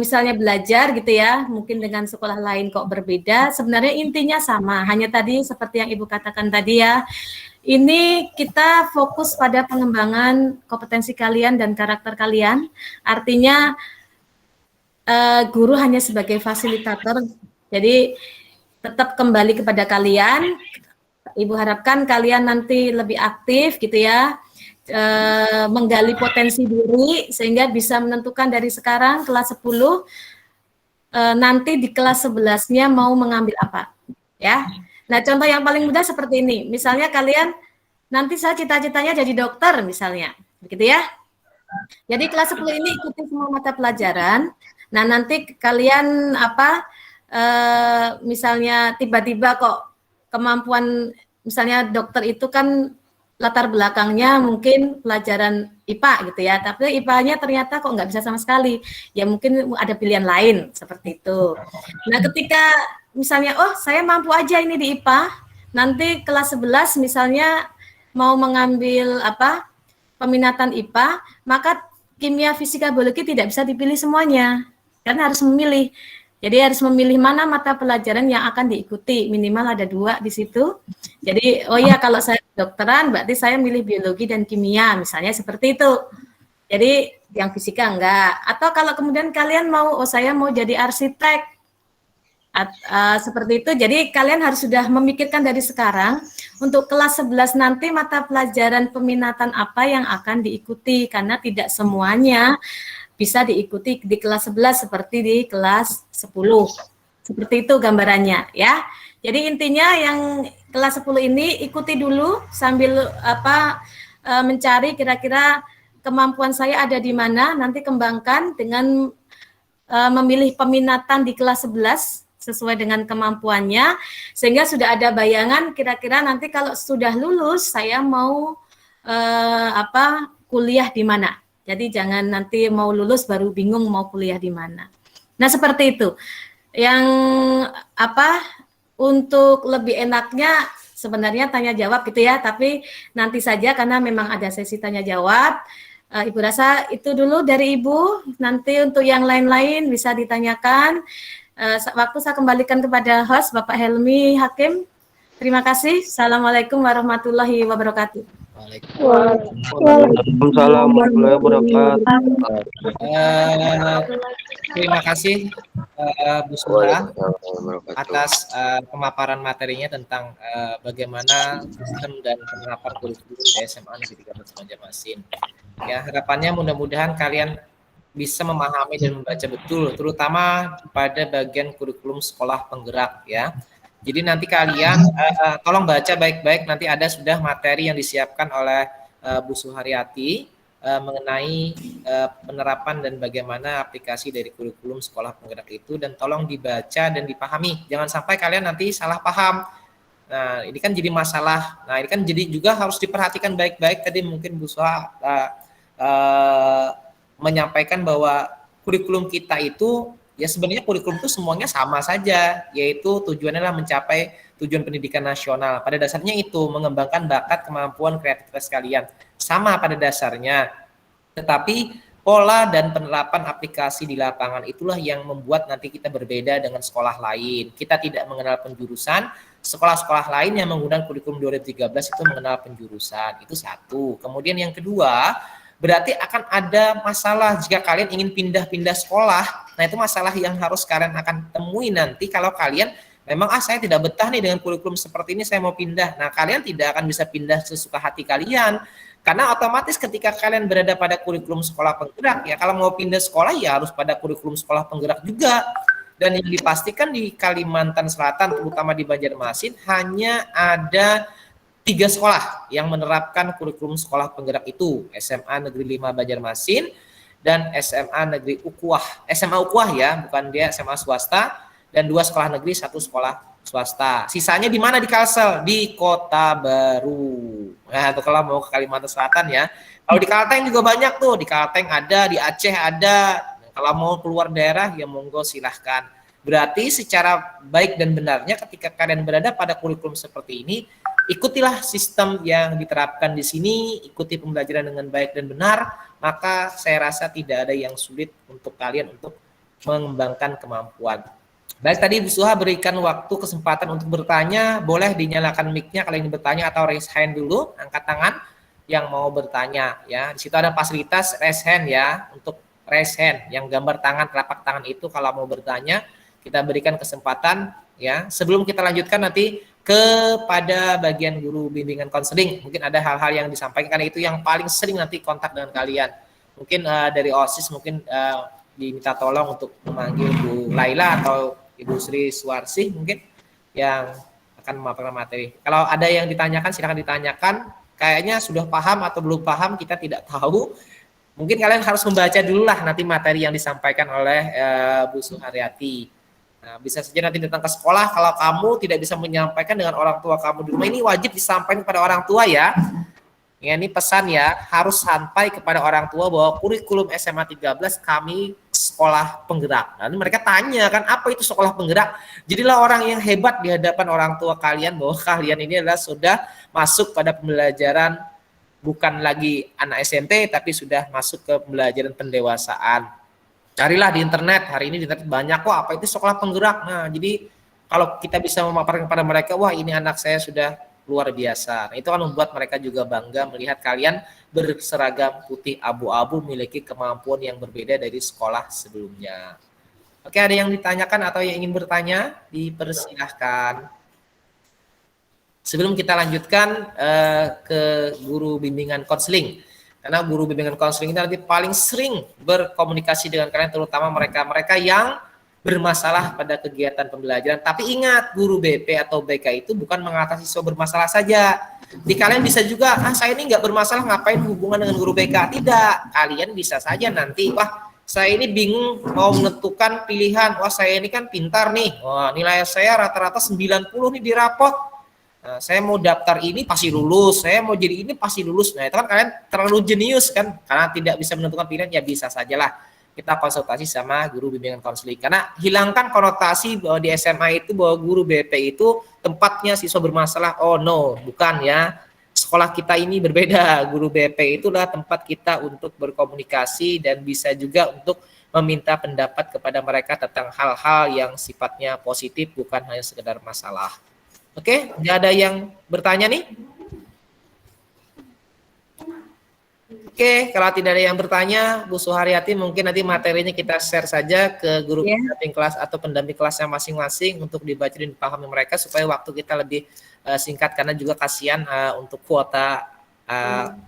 misalnya belajar gitu ya, mungkin dengan sekolah lain kok berbeda, sebenarnya intinya sama. Hanya tadi seperti yang Ibu katakan tadi ya, ini kita fokus pada pengembangan kompetensi kalian dan karakter kalian. Artinya guru hanya sebagai fasilitator, jadi tetap kembali kepada kalian. Ibu harapkan kalian nanti lebih aktif gitu ya, menggali potensi diri sehingga bisa menentukan dari sekarang kelas 10 nanti di kelas 11-nya mau mengambil apa ya. Nah, contoh yang paling mudah seperti ini. Misalnya kalian nanti saya cita-citanya jadi dokter misalnya, begitu ya. Jadi kelas 10 ini ikuti semua mata pelajaran. Nah, nanti kalian misalnya tiba-tiba kok kemampuan, misalnya dokter itu kan latar belakangnya mungkin pelajaran IPA gitu ya, tapi IPA-nya ternyata kok nggak bisa sama sekali, ya mungkin ada pilihan lain seperti itu. Nah, ketika misalnya, oh saya mampu aja ini di IPA, nanti kelas 11 misalnya mau mengambil peminatan IPA, maka kimia, fisika, biologi tidak bisa dipilih semuanya, karena harus memilih. Jadi harus memilih mana mata pelajaran yang akan diikuti, minimal ada 2 di situ. Jadi, oh ya kalau saya kedokteran berarti saya milih biologi dan kimia, misalnya seperti itu. Jadi yang fisika enggak. Atau kalau kemudian kalian mau, oh saya mau jadi arsitek, seperti itu. Jadi kalian harus sudah memikirkan dari sekarang untuk kelas 11 nanti mata pelajaran peminatan apa yang akan diikuti, karena tidak semuanya bisa diikuti di kelas 11 seperti di kelas 10. Seperti itu gambarannya ya. Jadi intinya yang kelas 10 ini ikuti dulu sambil mencari kira-kira kemampuan saya ada di mana, nanti kembangkan dengan memilih peminatan di kelas 11 sesuai dengan kemampuannya, sehingga sudah ada bayangan kira-kira nanti kalau sudah lulus saya mau kuliah di mana. Jadi jangan nanti mau lulus baru bingung mau kuliah di mana. Nah, seperti itu. Yang untuk lebih enaknya sebenarnya tanya jawab gitu ya, tapi nanti saja karena memang ada sesi tanya jawab. Ibu rasa itu dulu dari Ibu, nanti untuk yang lain-lain bisa ditanyakan. Waktu saya kembalikan kepada host Bapak Helmi Hakim. Terima kasih. Assalamualaikum warahmatullahi wabarakatuh. Waalaikumsalam warahmatullahi wabarakatuh. Terima kasih Bu Suha atas pemaparan materinya tentang bagaimana sistem dan penerapan kurikulum di SMA Negeri 13 Banjarmasin. Ya, harapannya mudah-mudahan kalian bisa memahami dan membaca betul, terutama pada bagian kurikulum sekolah penggerak ya. Jadi nanti kalian tolong baca baik-baik, nanti ada sudah materi yang disiapkan oleh Bu Suharyati mengenai penerapan dan bagaimana aplikasi dari kurikulum sekolah penggerak itu, dan tolong dibaca dan dipahami. Jangan sampai kalian nanti salah paham. Nah, ini kan jadi masalah. Nah, ini kan jadi juga harus diperhatikan baik-baik. Tadi mungkin Bu Suha menyampaikan bahwa kurikulum kita itu ya sebenarnya kurikulum itu semuanya sama saja, yaitu tujuannya adalah mencapai tujuan pendidikan nasional. Pada dasarnya itu mengembangkan bakat, kemampuan, kreativitas kalian. Sama pada dasarnya. Tetapi pola dan penerapan aplikasi di lapangan itulah yang membuat nanti kita berbeda dengan sekolah lain. Kita tidak mengenal penjurusan, sekolah-sekolah lain yang menggunakan kurikulum 2013 itu mengenal penjurusan. Itu satu. Kemudian yang kedua, berarti akan ada masalah jika kalian ingin pindah-pindah sekolah. Nah, itu masalah yang harus kalian akan temui nanti kalau kalian memang saya tidak betah nih dengan kurikulum seperti ini, saya mau pindah. Nah, kalian tidak akan bisa pindah sesuka hati kalian. Karena otomatis ketika kalian berada pada kurikulum sekolah penggerak, ya kalau mau pindah sekolah ya harus pada kurikulum sekolah penggerak juga. Dan yang dipastikan di Kalimantan Selatan, terutama di Banjarmasin, hanya ada 3 sekolah yang menerapkan kurikulum sekolah penggerak itu, SMA Negeri 5 Banjarmasin dan SMA Negeri Ukhuwah. SMA Ukhuwah ya, bukan dia SMA swasta, dan 2 sekolah negeri, 1 sekolah swasta. Sisanya di mana? Di Kalsel, di Kota Baru. Nah, itu kalau mau ke Kalimantan Selatan ya. Kalau di Kalteng juga banyak tuh, di Kalteng ada, di Aceh ada. Kalau mau keluar daerah ya monggo silahkan. Berarti secara baik dan benarnya ketika kalian berada pada kurikulum seperti ini, ikutilah sistem yang diterapkan di sini, ikuti pembelajaran dengan baik dan benar, maka saya rasa tidak ada yang sulit untuk kalian untuk mengembangkan kemampuan. Baik, tadi Bu Suha berikan waktu kesempatan untuk bertanya, boleh dinyalakan mic-nya kalau ingin bertanya atau raise hand dulu, angkat tangan yang mau bertanya ya. Di situ ada fasilitas raise hand ya, untuk raise hand yang gambar tangan, telapak tangan itu kalau mau bertanya kita berikan kesempatan ya. Sebelum kita lanjutkan nanti kepada bagian guru bimbingan konseling, mungkin ada hal-hal yang disampaikan karena itu yang paling sering nanti kontak dengan kalian. Mungkin dari OSIS mungkin diminta tolong untuk memanggil Bu Laila atau Ibu Sri Suwarsih mungkin yang akan memaparkan materi. Kalau ada yang ditanyakan silakan ditanyakan. Kayaknya sudah paham atau belum paham kita tidak tahu. Mungkin kalian harus membaca dulu lah nanti materi yang disampaikan oleh Bu Suharyati. Nah, bisa saja nanti datang ke sekolah, kalau kamu tidak bisa menyampaikan dengan orang tua kamu di rumah, ini wajib disampaikan kepada orang tua ya. Ya, ini pesan ya, harus sampai kepada orang tua bahwa kurikulum SMA 13 kami sekolah penggerak. Nah, mereka tanya kan, apa itu sekolah penggerak? Jadilah orang yang hebat di hadapan orang tua kalian bahwa kalian ini adalah sudah masuk pada pembelajaran bukan lagi anak SMP tapi sudah masuk ke pembelajaran pendewasaan. Carilah di internet, hari ini di internet banyak kok apa itu sekolah penggerak. Nah, jadi kalau kita bisa memaparkan kepada mereka, wah ini anak saya sudah luar biasa. Nah, itu akan membuat mereka juga bangga melihat kalian berseragam putih abu-abu memiliki kemampuan yang berbeda dari sekolah sebelumnya. Oke, ada yang ditanyakan atau yang ingin bertanya? Dipersilahkan. Sebelum kita lanjutkan ke guru bimbingan konseling. Karena guru bimbingan konseling ini nanti paling sering berkomunikasi dengan kalian, terutama mereka-mereka yang bermasalah pada kegiatan pembelajaran. Tapi ingat, guru BP atau BK itu bukan mengatasi siswa bermasalah saja. Di kalian bisa juga, saya ini nggak bermasalah, ngapain hubungan dengan guru BK? Tidak, kalian bisa saja nanti, wah saya ini bingung mau menentukan pilihan, wah saya ini kan pintar nih, wah nilai saya rata-rata 90 nih di rapot. Nah, saya mau daftar ini pasti lulus, saya mau jadi ini pasti lulus. Nah itu kan kalian terlalu jenius kan, karena tidak bisa menentukan pilihan, ya bisa sajalah kita konsultasi sama guru bimbingan konseling. Karena hilangkan konotasi bahwa di SMA itu bahwa guru BP itu tempatnya siswa bermasalah. Oh no, bukan ya. Sekolah kita ini berbeda. Guru BP itulah tempat kita untuk berkomunikasi dan bisa juga untuk meminta pendapat kepada mereka tentang hal-hal yang sifatnya positif, bukan hanya sekedar masalah. Oke, nggak ada yang bertanya nih? Oke, kalau tidak ada yang bertanya, Bu Suharyati, mungkin nanti materinya kita share saja ke guru pendamping kelas atau pendamping kelasnya masing-masing untuk dibaca dan dipahami mereka supaya waktu kita lebih singkat, karena juga kasihan untuk kuota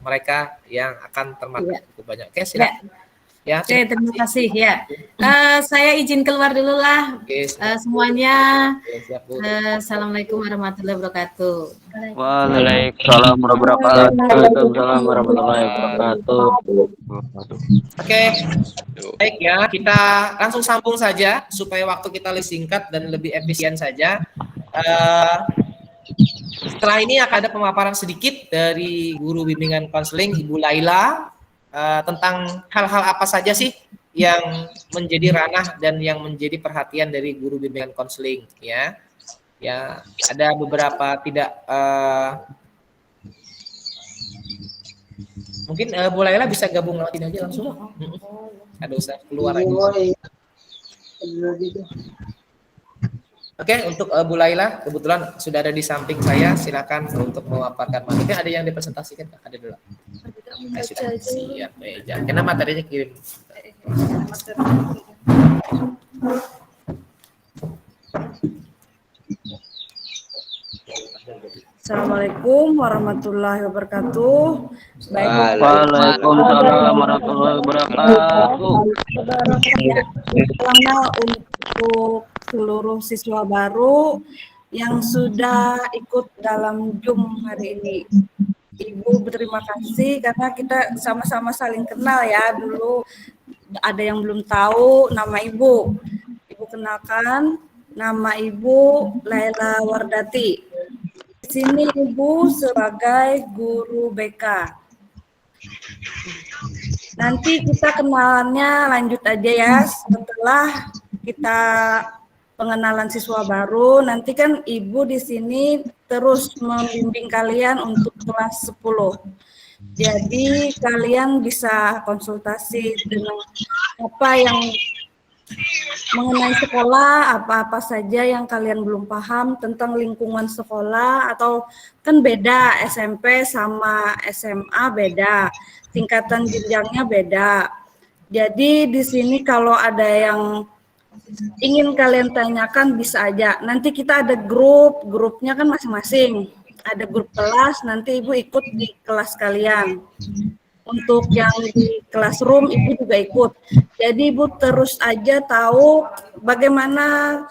mereka yang akan termakan cukup banyak. Oke, silakan. Ya, Oke, terima kasih ya. Saya izin keluar dulu lah. Semuanya. Assalamualaikum warahmatullahi wabarakatuh. Waalaikumsalam warahmatullahi wabarakatuh. Oke, baik ya, kita langsung sambung saja supaya waktu kita lebih singkat dan lebih efisien saja. Setelah ini akan ada pemaparan sedikit dari guru bimbingan konseling Ibu Laila tentang hal-hal apa saja sih yang menjadi ranah dan yang menjadi perhatian dari guru bimbingan konseling ya. Ya, ada beberapa tidak mungkin Bu Laila bisa gabung lewat aja langsung. Ada usah keluar lagi. Oke, untuk Bu Laila kebetulan sudah ada di samping saya. Silakan untuk memaparkan materi. Ada yang dipresentasikan? Ada dulu. Sudah siap, ya. Karena materinya kirim. Assalamualaikum warahmatullahi wabarakatuh. Waalaikumsalam warahmatullahi wabarakatuh. Selamat untuk seluruh siswa baru yang sudah ikut dalam Zoom hari ini. Ibu berterima kasih karena kita sama-sama saling kenal ya. Dulu ada yang belum tahu nama Ibu. Ibu kenalkan, nama Ibu Laila Wardati. Di sini Ibu sebagai guru BK. Nanti kita kenalannya lanjut aja ya setelah kita pengenalan siswa baru. Nanti kan Ibu di sini terus membimbing kalian untuk kelas 10. Jadi kalian bisa konsultasi dengan apa yang mengenai sekolah, apa-apa saja yang kalian belum paham tentang lingkungan sekolah, atau kan beda SMP sama SMA beda, tingkatan jenjangnya beda. Jadi di sini kalau ada yang ingin kalian tanyakan bisa aja. Nanti kita ada grupnya kan masing-masing. Ada grup kelas, nanti Ibu ikut di kelas kalian. Untuk yang di classroom Ibu juga ikut. Jadi Ibu terus aja tahu bagaimana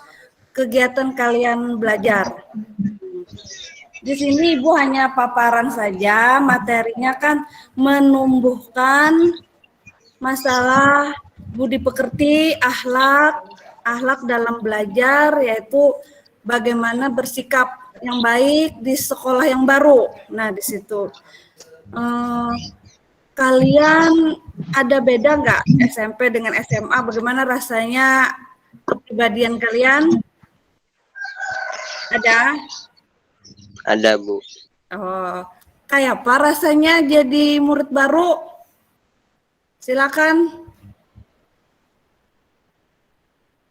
kegiatan kalian belajar. Di sini Ibu hanya paparan saja, materinya kan menumbuhkan masalah budi pekerti, akhlak dalam belajar, yaitu bagaimana bersikap yang baik di sekolah yang baru. Nah, di situ kalian ada beda nggak SMP dengan SMA? Bagaimana rasanya kepribadian kalian? Ada? Ada, Bu. Oh, kayak apa rasanya jadi murid baru? Silakan.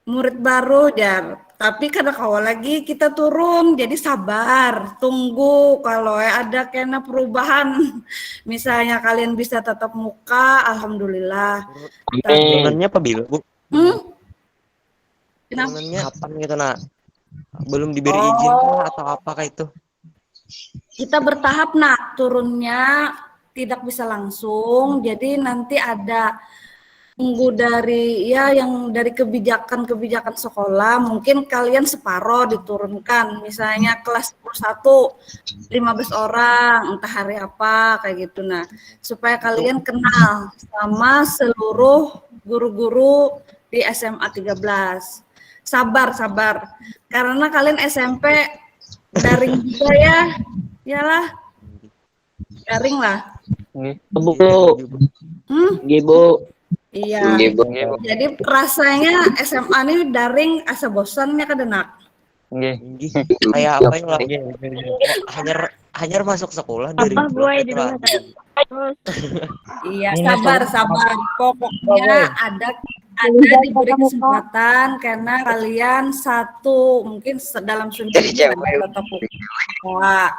Murid baru, Jar. Tapi karena kawal lagi kita turun, jadi sabar, tunggu kalau ada kena perubahan. Misalnya kalian bisa tatap muka, alhamdulillah. Turunannya apa bila, Bu? Kenapa? Turunannya kapan gitu, nak? Belum diberi izin kah atau apakah itu? Kita bertahap, nak, turunnya tidak bisa langsung. Jadi nanti ada tunggu dari yang dari kebijakan sekolah, mungkin kalian separoh diturunkan, misalnya kelas 1 15 orang, entah hari apa kayak gitu. Nah, supaya kalian kenal sama seluruh guru-guru di SMA 13. Sabar, karena kalian SMP daring juga ya, iyalah daring lah. Bu, Bu. Iya. Jadi rasanya SMA ini daring asa bosannya kedenak. Kayak apa yang lagi? Hanya masuk sekolah dari Iya, sabar. Pokoknya ada diberi kesempatan karena kalian mungkin dalam seminggu tetap buka.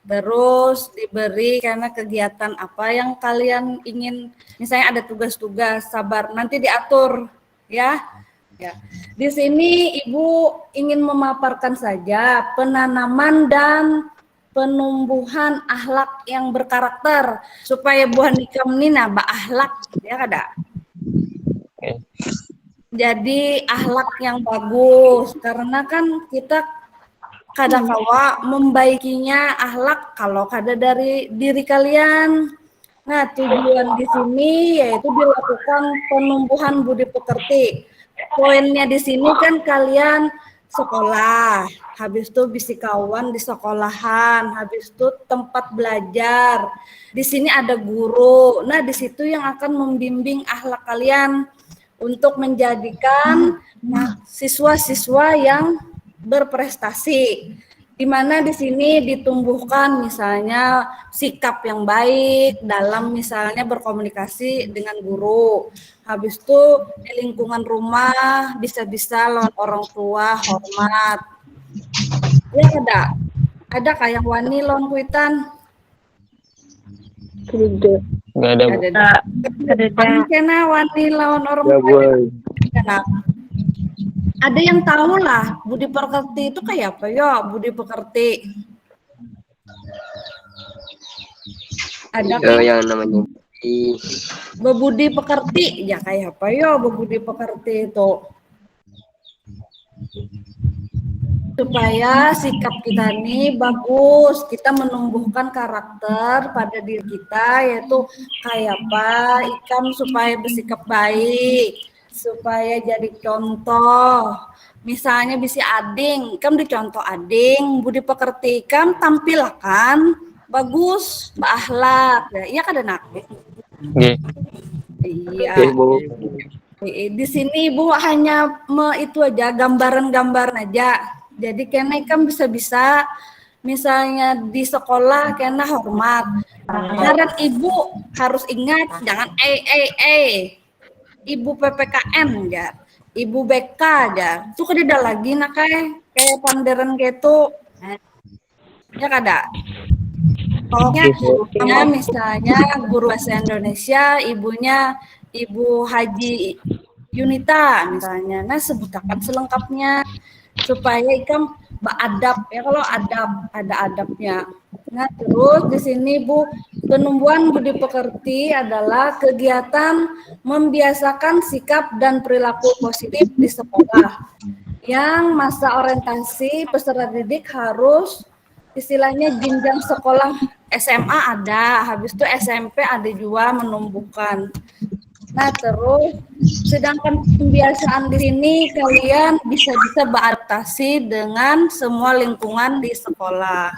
Terus diberi karena kegiatan apa yang kalian ingin, misalnya ada tugas-tugas, sabar, nanti diatur ya. Di sini Ibu ingin memaparkan saja penanaman dan penumbuhan akhlak yang berkarakter supaya buah nikam ini nambah akhlak ya kada. Jadi akhlak yang bagus karena kan kita kadang-kala membaikinya akhlak kalau kada dari diri kalian. Nah, tujuan di sini yaitu dilakukan penumbuhan budi pekerti. Poinnya di sini kan kalian sekolah, habis itu bisi kawan di sekolahan, habis itu tempat belajar. Di sini ada guru. Nah, di situ yang akan membimbing akhlak kalian untuk menjadikan siswa-siswa yang berprestasi, di mana di sini ditumbuhkan misalnya sikap yang baik dalam misalnya berkomunikasi dengan guru. Habis itu di lingkungan rumah bisa-bisa lawan orang tua hormat. Ya ada kayak wani lawan kuitan. Nggak ada, Bu. Kena wani lawan orang tua. Ada yang tahu lah budi pekerti itu kayak apa ya? Budi pekerti ada yang namanya bebudi pekerti ya, kayak apa ya bebudi pekerti itu, supaya sikap kita ini bagus, kita menumbuhkan karakter pada diri kita, yaitu kayak apa ikan supaya bersikap baik, supaya jadi contoh. Misalnya bisi ading, kan dicontoh ading, budi pekerti kan tampilkan bagus, berakhlak, ya iya kada nak? Iya. Di sini Ibu hanya itu aja gambaran-gambaran aja. Jadi kena kan bisa-bisa misalnya di sekolah kena hormat. Karena Ibu harus ingat jangan Ibu PPKM ya, Ibu BK aja. Itu kada lagi nak kayak panderan gitu. Ya kada. Pokoknya misalnya guru bahasa Indonesia, ibunya Ibu Haji Yunita misalnya. Nah, sebutkan selengkapnya supaya ikam beradab ya, kalau ada adabnya. Nah, terus di sini Bu, penumbuhan budi pekerti adalah kegiatan membiasakan sikap dan perilaku positif di sekolah. Yang masa orientasi peserta didik harus istilahnya jenjang sekolah SMA ada, habis itu SMP ada juga menumbuhkan. Nah, terus sedangkan pembiasaan di sini kalian bisa beradaptasi dengan semua lingkungan di sekolah.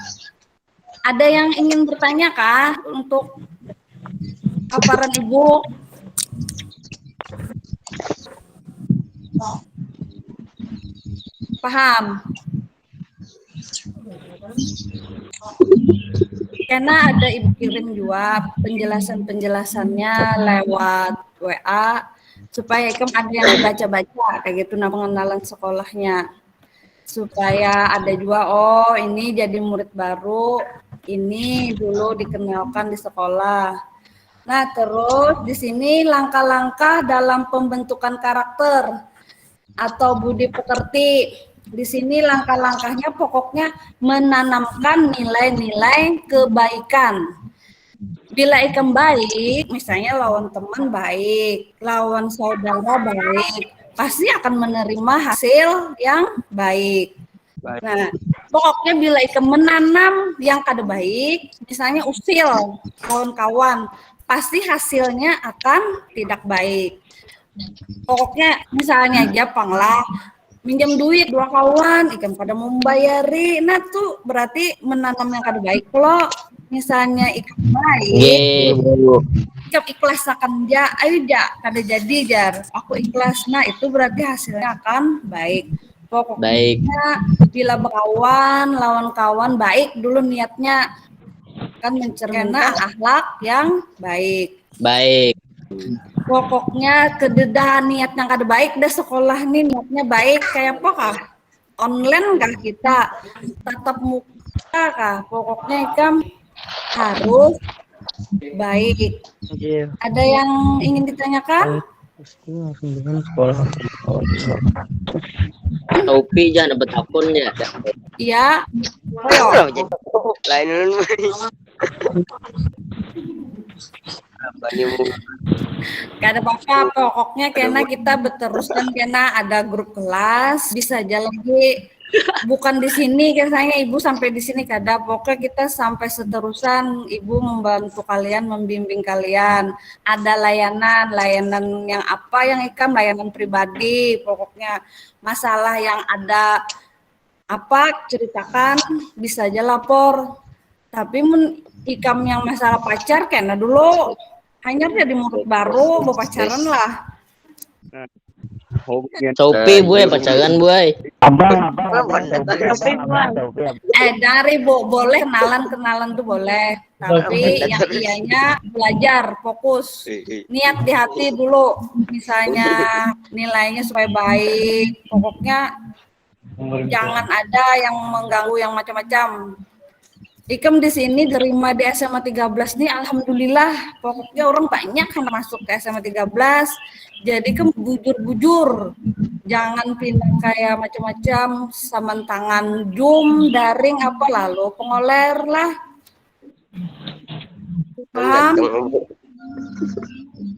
Ada yang ingin bertanya kah untuk paparan Ibu? Paham? Karena ada Ibu kirim juga penjelasannya lewat WA supaya Ikam ada yang baca-baca kayak gitu, nah pengenalan sekolahnya. Supaya ada juga, oh ini jadi murid baru, ini dulu dikenalkan di sekolah. Nah, terus di sini langkah-langkah dalam pembentukan karakter atau budi pekerti. Di sini langkah-langkahnya pokoknya menanamkan nilai-nilai kebaikan. Bila Ikam baik, misalnya lawan teman baik, lawan saudara baik, pasti akan menerima hasil yang baik. Nah, pokoknya bila Ikam menanam yang kada baik, misalnya usil kawan-kawan, pasti hasilnya akan tidak baik. Pokoknya misalnya aja panglah minjam duit 2 kawan, Ikam pada mau membayari, nah tuh berarti menanam yang kada baik. Kalau misalnya Ikam baik, Ikam ikhlas akan ayo kada jadi jar, aku ikhlas, nah itu berarti hasilnya akan baik. Pokoknya bila berkawan, lawan kawan baik dulu niatnya, kan mencerminkan akhlak yang baik. Pokoknya kededahan niat yang kada baik, dah sekolah nih niatnya baik kayak apa kah? Online kah kita? Tatap muka kah? Pokoknya Ikam harus baik. Ada yang ingin ditanyakan? Topi jangan dapat akun ya. Iya. Gak ada apa-apa, pokoknya karena kita berteruskan, karena ada grup kelas, bisa aja lagi bukan di sini katanya Ibu sampai di sini kada, pokoknya kita sampai seterusan Ibu membantu kalian, membimbing kalian. Ada layanan yang apa yang Ikam layanan pribadi, pokoknya masalah yang ada apa ceritakan, bisa aja lapor. Tapi Ikam yang masalah pacar kena dulu hanya jadi murid baru berpacaran lah. Topi boy pacaran boy. Dari boleh kenalan tuh boleh, tapi yang ianya belajar fokus, niat di hati dulu, misalnya nilainya supaya baik, pokoknya jangan ada yang mengganggu yang macam-macam. Ikam di sini terima di SMA 13 nih, alhamdulillah. Pokoknya orang banyak yang masuk ke SMA 13. Jadi Ikam bujur-bujur. Jangan pindah kayak macam-macam, samantangan Zoom, daring apa lalu pengoler lah. Paham?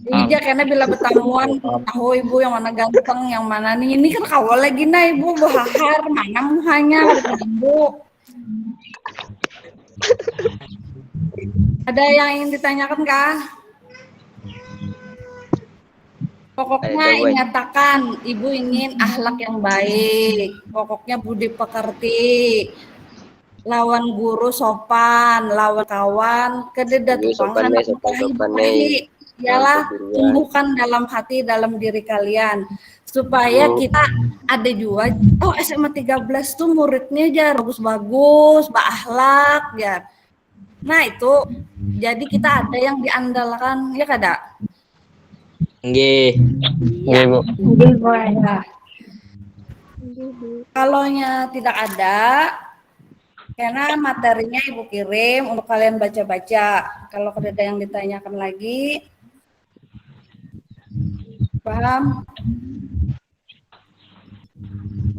Iya, karena bila bertamuan tahu Ibu yang mana ganteng, yang mana nih. Ini kan kawal lagi nah Ibu bahar, mana muhanya Ibu. Ada yang ingin ditanyakan kah? Pokoknya nyatakan Ibu ingin akhlak yang baik, pokoknya budi pekerti, lawan guru sopan, lawan kawan kededat sopan, ialah tumbuhkan dalam hati, dalam diri kalian, supaya kita ada juga, oh SMA 13 tuh muridnya aja bagus-bagus, berakhlak ya. Nah itu, jadi kita ada yang diandalkan, ya kada? Nggih. Ya. Bu. Ya. Kalaunya tidak ada, karena materinya Ibu kirim untuk kalian baca-baca. Kalau ada yang ditanyakan lagi, paham?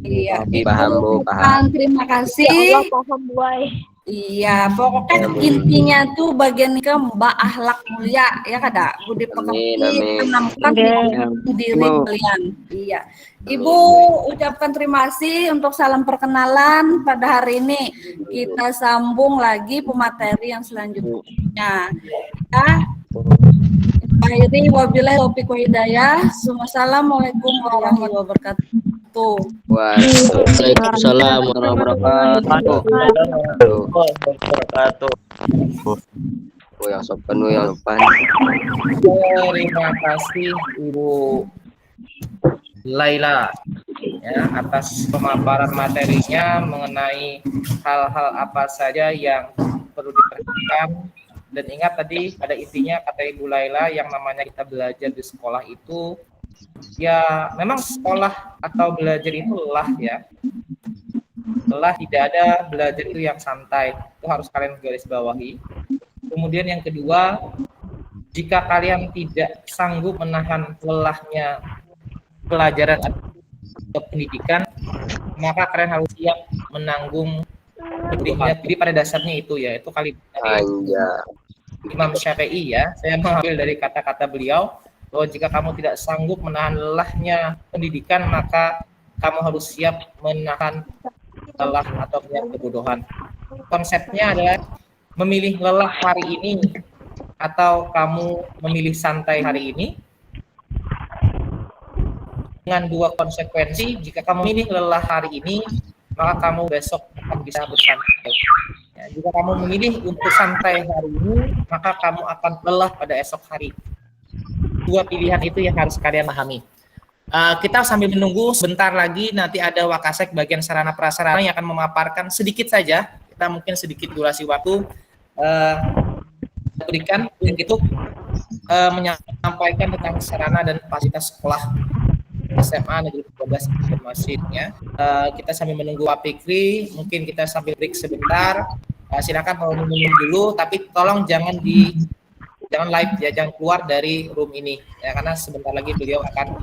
Iya, paham Bu, paham. Terima kasih. Paham, boy. Iya, pokoknya intinya tuh bagian Ikam akhlak mulia, ya kada? Budi pekerti, tanamkan di diri kalian. Iya. Ibu ucapkan terima kasih untuk salam perkenalan pada hari ini. Kita sambung lagi pemateri yang selanjutnya. Ya. Akhiri wabillahi taufiq wa hidayah. Assalamualaikum warahmatullahi wabarakatuh. Waalaikumsalam warahmatullahi wabarakatuh. Yang sopan, yang depan. Terima kasih Ibu Laila ya, atas pemaparan materinya mengenai hal-hal apa saja yang perlu diperhatikan sampaikan. Dan ingat tadi pada intinya kata Ibu Laila, yang namanya kita belajar di sekolah itu ya memang sekolah atau belajar itu lelah ya. Lelah, tidak ada belajar itu yang santai. Itu harus kalian garis bawahi. Kemudian yang kedua, jika kalian tidak sanggup menahan lelahnya pelajaran atau pendidikan, maka kalian harus siap menanggung pedihnya. Jadi pada dasarnya itu ya, itu kalimat dari Imam Syafi'i ya. Saya mengambil dari kata-kata beliau bahwa jika kamu tidak sanggup menahan lelahnya pendidikan, maka kamu harus siap menahan lelah atau kebodohan. Konsepnya adalah memilih lelah hari ini atau kamu memilih santai hari ini, dengan dua konsekuensi. Jika kamu memilih lelah hari ini, maka kamu besok akan bisa bersantai. Ya, jika kamu memilih untuk santai hari ini, maka kamu akan lelah pada esok hari. Dua pilihan itu yang harus kalian pahami. Kita sambil menunggu sebentar lagi, nanti ada Wakasek bagian sarana prasarana yang akan memaparkan sedikit saja. Kita mungkin sedikit durasi waktu berikan untuk menyampaikan tentang sarana dan fasilitas sekolah SMA Negeri 12 Banjarmasin. Kita sambil menunggu Pak Fikri, mungkin kita sambil break sebentar. Silakan mau minum dulu, tapi tolong jangan live ya, jangan keluar dari room ini ya, karena sebentar lagi beliau akan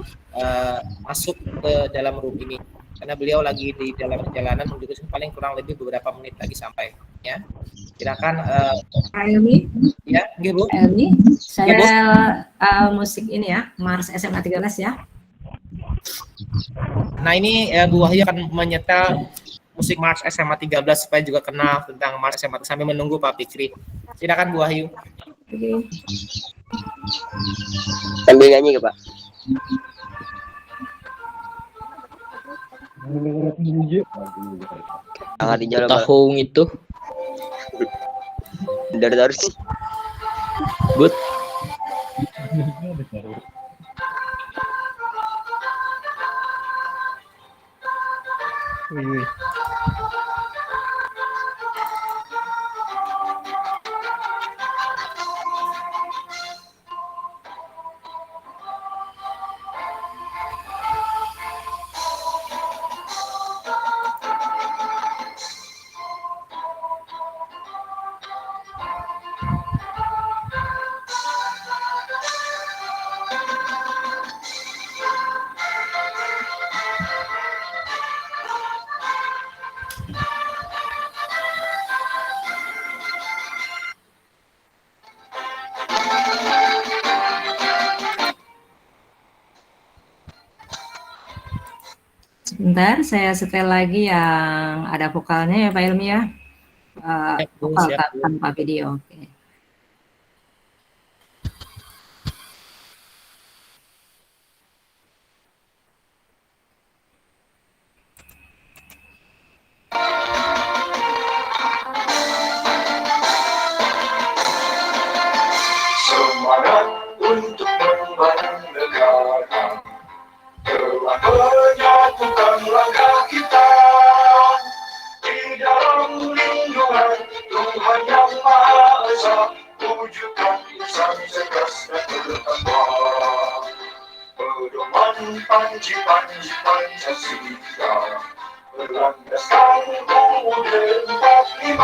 masuk ke dalam room ini, karena beliau lagi di dalam perjalanan menuju paling kurang lebih beberapa menit lagi sampai ya. Silakan Elmi ya, Bu. Elmi, saya musik ini ya, Mars SMA 13 ya. Nah ini Bu Wahyu akan menyetel musik Mars SMA 13 supaya juga kenal tentang Mars SMA sambil menunggu Pak Fikri. Silakan Bu Wahyu. Sambil nyanyi ke Pak? Sangat dijalan Tahung itu. dari terus. Good. Sebentar, saya setel lagi yang ada vokalnya ya Pak Ilmi ya. Vokal tanpa video. Oke. Semangat untuk membangun negara, telah menyatukan langkah kita di dalam lindungan Tuhan Yang Maha Esa, wujudkan insan cerdas dan bertakwa, pedoman panji-panji Pancasila, berlandaskan UUD 45.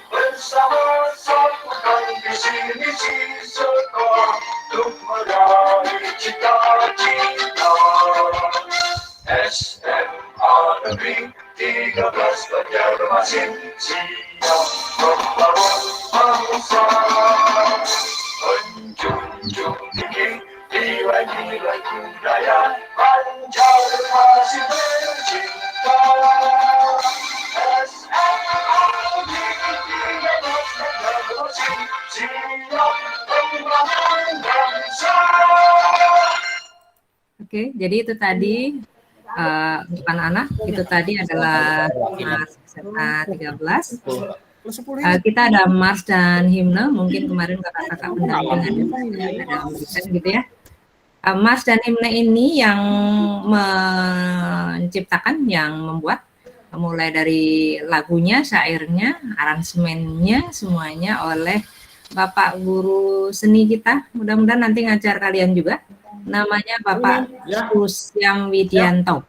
Bersama satukan visi misi sekolah untuk meraih cita-cita. SMA Negeri 13 Banjarmasin siap membangun bangsa, menjunjung tinggi nilai-nilai budaya Banjarmasin tercinta. Oke, jadi itu tadi untuk anak-anak, itu tadi adalah Mars SMA 13. Kita ada Mars dan Himne, mungkin kemarin kakak-kakak pendampingan ada memberikan gitu ya. Mars dan Himne ini yang menciptakan, yang membuat mulai dari lagunya, syairnya, aransemennya, semuanya oleh Bapak guru seni kita. Mudah-mudahan nanti ngajar kalian juga. Namanya Bapak Susyam Widianto.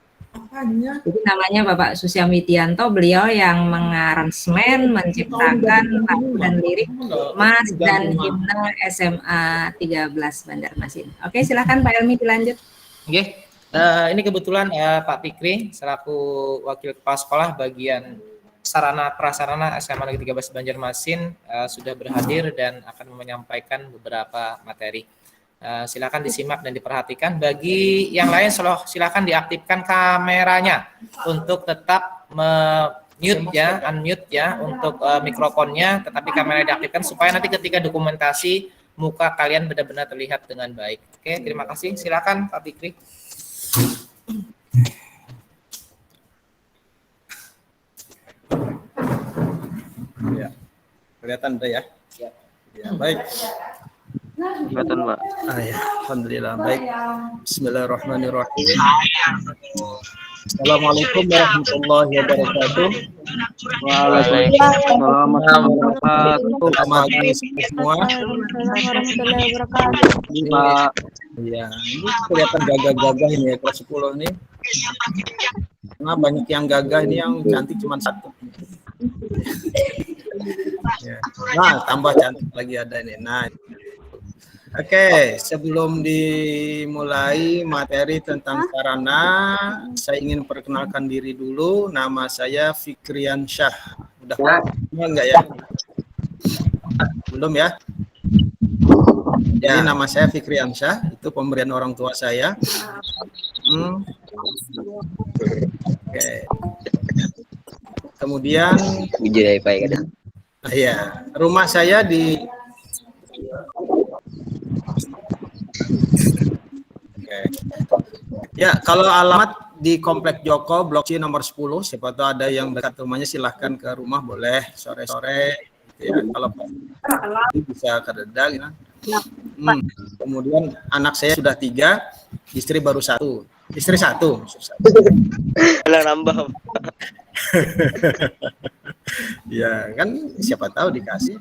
Jadi namanya Bapak Susyam Widianto, beliau yang mengaransemen, menciptakan lagu dan lirik Mars dan Himne SMA 13 Banjarmasin. Oke, silakan Pak Elmi dilanjut. Oke, ini kebetulan Pak Fikri selaku Wakil Kepala Sekolah bagian sarana prasarana SMA Negeri 13 Banjarmasin sudah berhadir dan akan menyampaikan beberapa materi. Silakan disimak dan diperhatikan. Bagi yang lain silakan diaktifkan kameranya untuk tetap unmute ya untuk mikrofonnya, tetapi kamera diaktifkan supaya nanti ketika dokumentasi muka kalian benar-benar terlihat dengan baik. Oke, terima kasih. Silakan Pak Fikri. Ya, kelihatan udah ya? Ya, baik. Kelihatan, Pak. Ya, alhamdulillah baik. Bismillahirrahmanirrahim. Assalamualaikum warahmatullahi wabarakatuh. Waalaikumsalam warahmatullahi wabarakatuh. Selamat pagi semua. Pak. Ya, ini kelihatan gagah-gagah ini ya kelas 10 nih. Karena banyak yang gagah, ini yang cantik cuma satu. Ya. Nah, tambah cantik lagi ada ini. Nah, oke, sebelum dimulai materi tentang sarana, saya ingin perkenalkan diri dulu. Nama saya Fikrian Syah. Udah enggak ya? Belum ya? Jadi nama saya Fikrian Syah, itu pemberian orang tua saya. Oke. Kemudian ya, rumah saya di Ya, kalau alamat di Komplek Joko, Blok C nomor 10, siapa tahu ada yang dekat rumahnya silahkan ke rumah, boleh sore-sore. Ya, kalau bisa ke Dedang. Ya. Kemudian anak saya sudah 3, istri baru 1. Istri 1. Nambah. Ya, kan siapa tahu dikasih.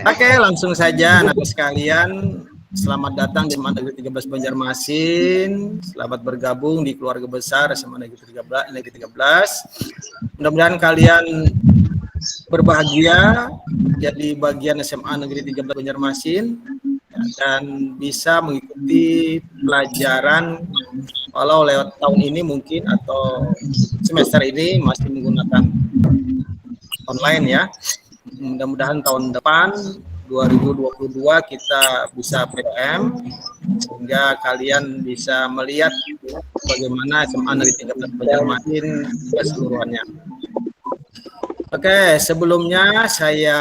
Oke, langsung saja anak sekalian. Selamat datang di SMA Negeri 13 Banjarmasin. Selamat bergabung di keluarga besar SMA Negeri 13. Mudah-mudahan kalian berbahagia jadi bagian SMA Negeri 13 Banjarmasin dan bisa mengikuti pelajaran walau lewat tahun ini mungkin atau semester ini masih menggunakan online ya. Mudah-mudahan tahun depan 2022 kita bisa PTM sehingga kalian bisa melihat bagaimana SMA Negeri 13 Banjarmasin keseluruhannya. Oke, sebelumnya saya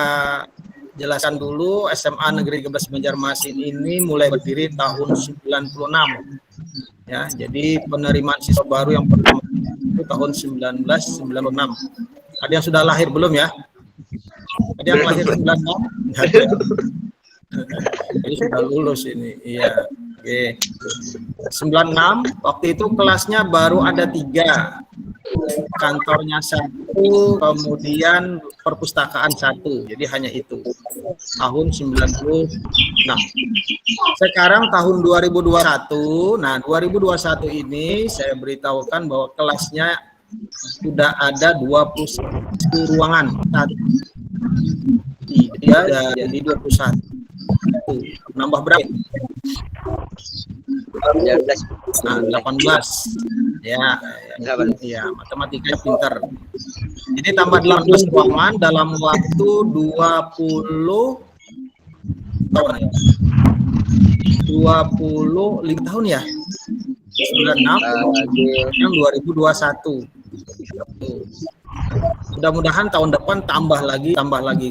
jelaskan dulu SMA Negeri 13 Banjarmasin ini mulai berdiri tahun 96. Ya, jadi penerimaan siswa baru yang pertama itu tahun 1996. Ada yang sudah lahir belum ya? Ada yang lahir 96? Jadi sudah lulus ini. Iya. Oke. 96 waktu itu kelasnya baru ada 3. Kantornya 1, kemudian perpustakaan 1. Jadi hanya itu. Tahun 96. Sekarang tahun 2021. Nah, 2021 ini saya beritahukan bahwa kelasnya sudah ada 21 ruangan. Jadi 21. Nambah berapa? 18. Ya, matematikanya pintar. Jadi tambah 18 ruangan dalam waktu 20 tahun ya. 25 tahun ya. 96 yang 2021. Mudah-mudahan tahun depan tambah lagi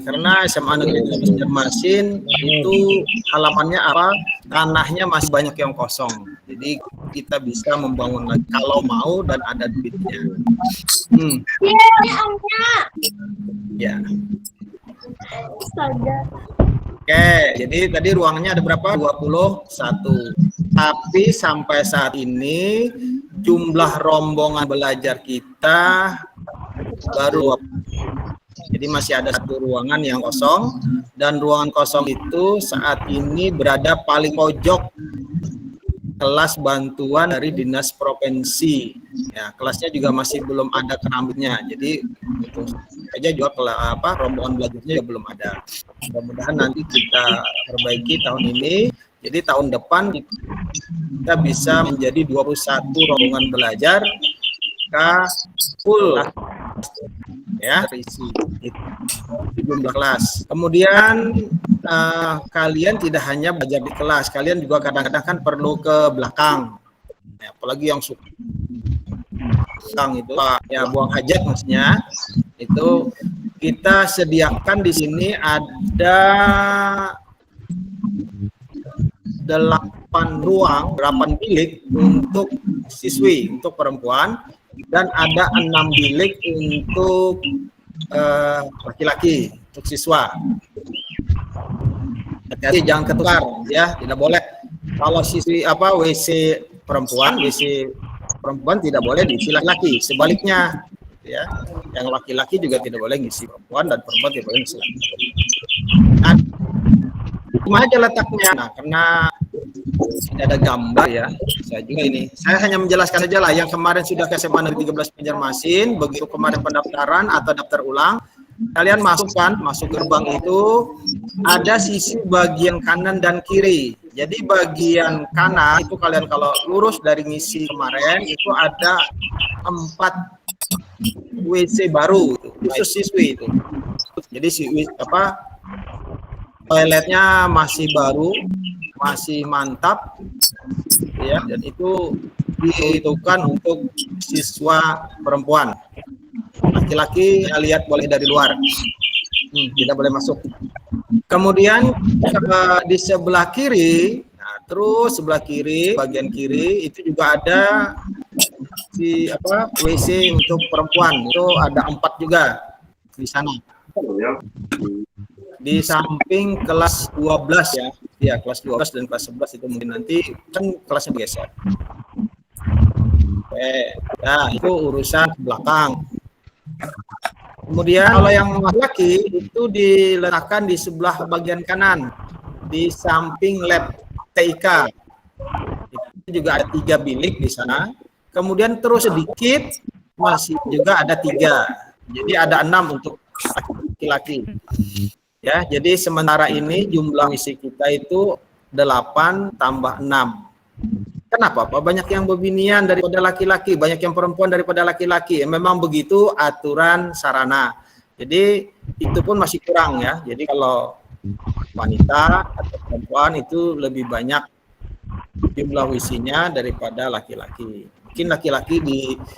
karena SMA Negeri 13 Banjarmasin itu halamannya tanahnya masih banyak yang kosong. Jadi kita bisa membangun lagi kalau mau dan ada duitnya. Ya. Oke, jadi tadi ruangnya ada berapa? 21. Tapi sampai saat ini jumlah rombongan belajar kita baru. Jadi masih ada satu ruangan yang kosong, dan ruangan kosong itu saat ini berada paling pojok kelas bantuan dari dinas provinsi. Ya, kelasnya juga masih belum ada keramiknya. Jadi itu saja juga rombongan belajarnya juga belum ada. Mudah-mudahan nanti kita perbaiki tahun ini. Jadi tahun depan kita bisa menjadi 21 rombongan belajar full ya, terisi di jumlah kelas. Kemudian kalian tidak hanya belajar di kelas, kalian juga kadang-kadang kan perlu ke belakang. Ya, apalagi yang suka itu ya buang hajat maksudnya. Itu kita sediakan di sini ada 8 bilik untuk siswi, untuk perempuan, dan ada 6 bilik untuk laki-laki, untuk siswa. Hati-hati jangan ketukar ya, tidak boleh. Kalau siswi WC perempuan tidak boleh diisi laki-laki, sebaliknya ya. Yang laki-laki juga tidak boleh ngisi perempuan, dan perempuan tidak boleh ngisi laki-laki. Nah, cuma aja letaknya. Nah, karena tidak ada gambar ya, saya hanya menjelaskan saja lah. Yang kemarin sudah ke SMA Negeri 13 Banjarmasin, begitu kemarin pendaftaran atau daftar ulang, kalian masuk gerbang itu ada sisi bagian kanan dan kiri. Jadi bagian kanan itu kalian kalau lurus dari ngisi kemarin itu ada 4 WC baru khusus siswi itu. Jadi toiletnya masih baru, masih mantap ya, dan itu dihitungkan untuk siswa perempuan. Laki-laki lihat boleh dari luar, tidak boleh masuk. Kemudian di sebelah kiri, terus sebelah kiri, bagian kiri itu juga ada WC untuk perempuan, itu ada 4 juga di sana. Di samping kelas 12 ya. Ya, kelas 12 dan kelas 11 itu mungkin nanti kan kelasnya bergeser. Oke, ya itu urusan belakang. Kemudian kalau yang laki itu diletakkan di sebelah bagian kanan, di samping lab TIK. Itu juga ada 3 bilik di sana. Kemudian terus sedikit masih juga ada 3. Jadi ada 6 untuk laki-laki. Ya, jadi sementara ini jumlah misi kita itu 8 tambah 6. Kenapa Pak? Banyak yang bebinian daripada laki-laki, banyak yang perempuan daripada laki-laki. Memang begitu aturan sarana. Jadi itu pun masih kurang ya. Jadi kalau wanita atau perempuan itu lebih banyak jumlah WC-nya daripada laki-laki. Mungkin laki-laki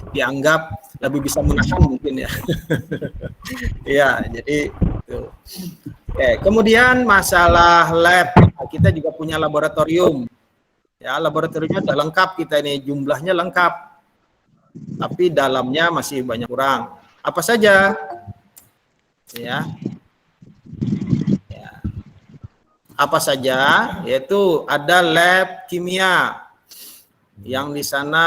dianggap lebih bisa menahan mungkin ya. Iya, jadi itu. Oke, kemudian masalah lab, kita juga punya laboratorium. Ya, laboratoriumnya sudah lengkap kita ini, jumlahnya lengkap. Tapi dalamnya masih banyak kurang. Apa saja? Ya. Apa saja? Yaitu ada lab kimia. Yang di sana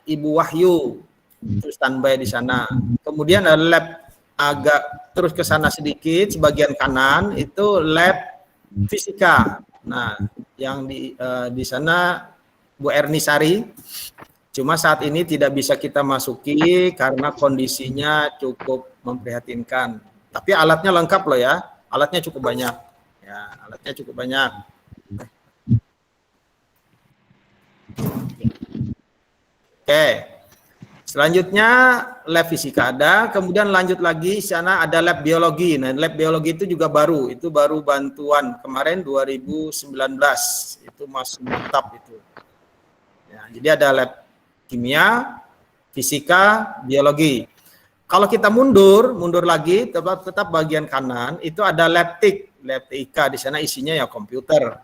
Ibu Wahyu itu standby di sana. Kemudian ada lab agak terus ke sana sedikit, sebagian kanan itu lab fisika. Nah, yang di sana Bu Erni Sari. Cuma saat ini tidak bisa kita masuki karena kondisinya cukup memprihatinkan. Tapi alatnya lengkap loh ya, alatnya cukup banyak. Ya, alatnya cukup banyak. Oke, selanjutnya lab fisika ada, kemudian lanjut lagi di sana ada lab biologi. Nah, lab biologi itu juga baru, itu baru bantuan kemarin 2019, itu masih mantap itu. Ya, jadi ada lab kimia, fisika, biologi. Kalau kita mundur lagi, tetap bagian kanan itu ada lab TIK, di sana isinya ya komputer.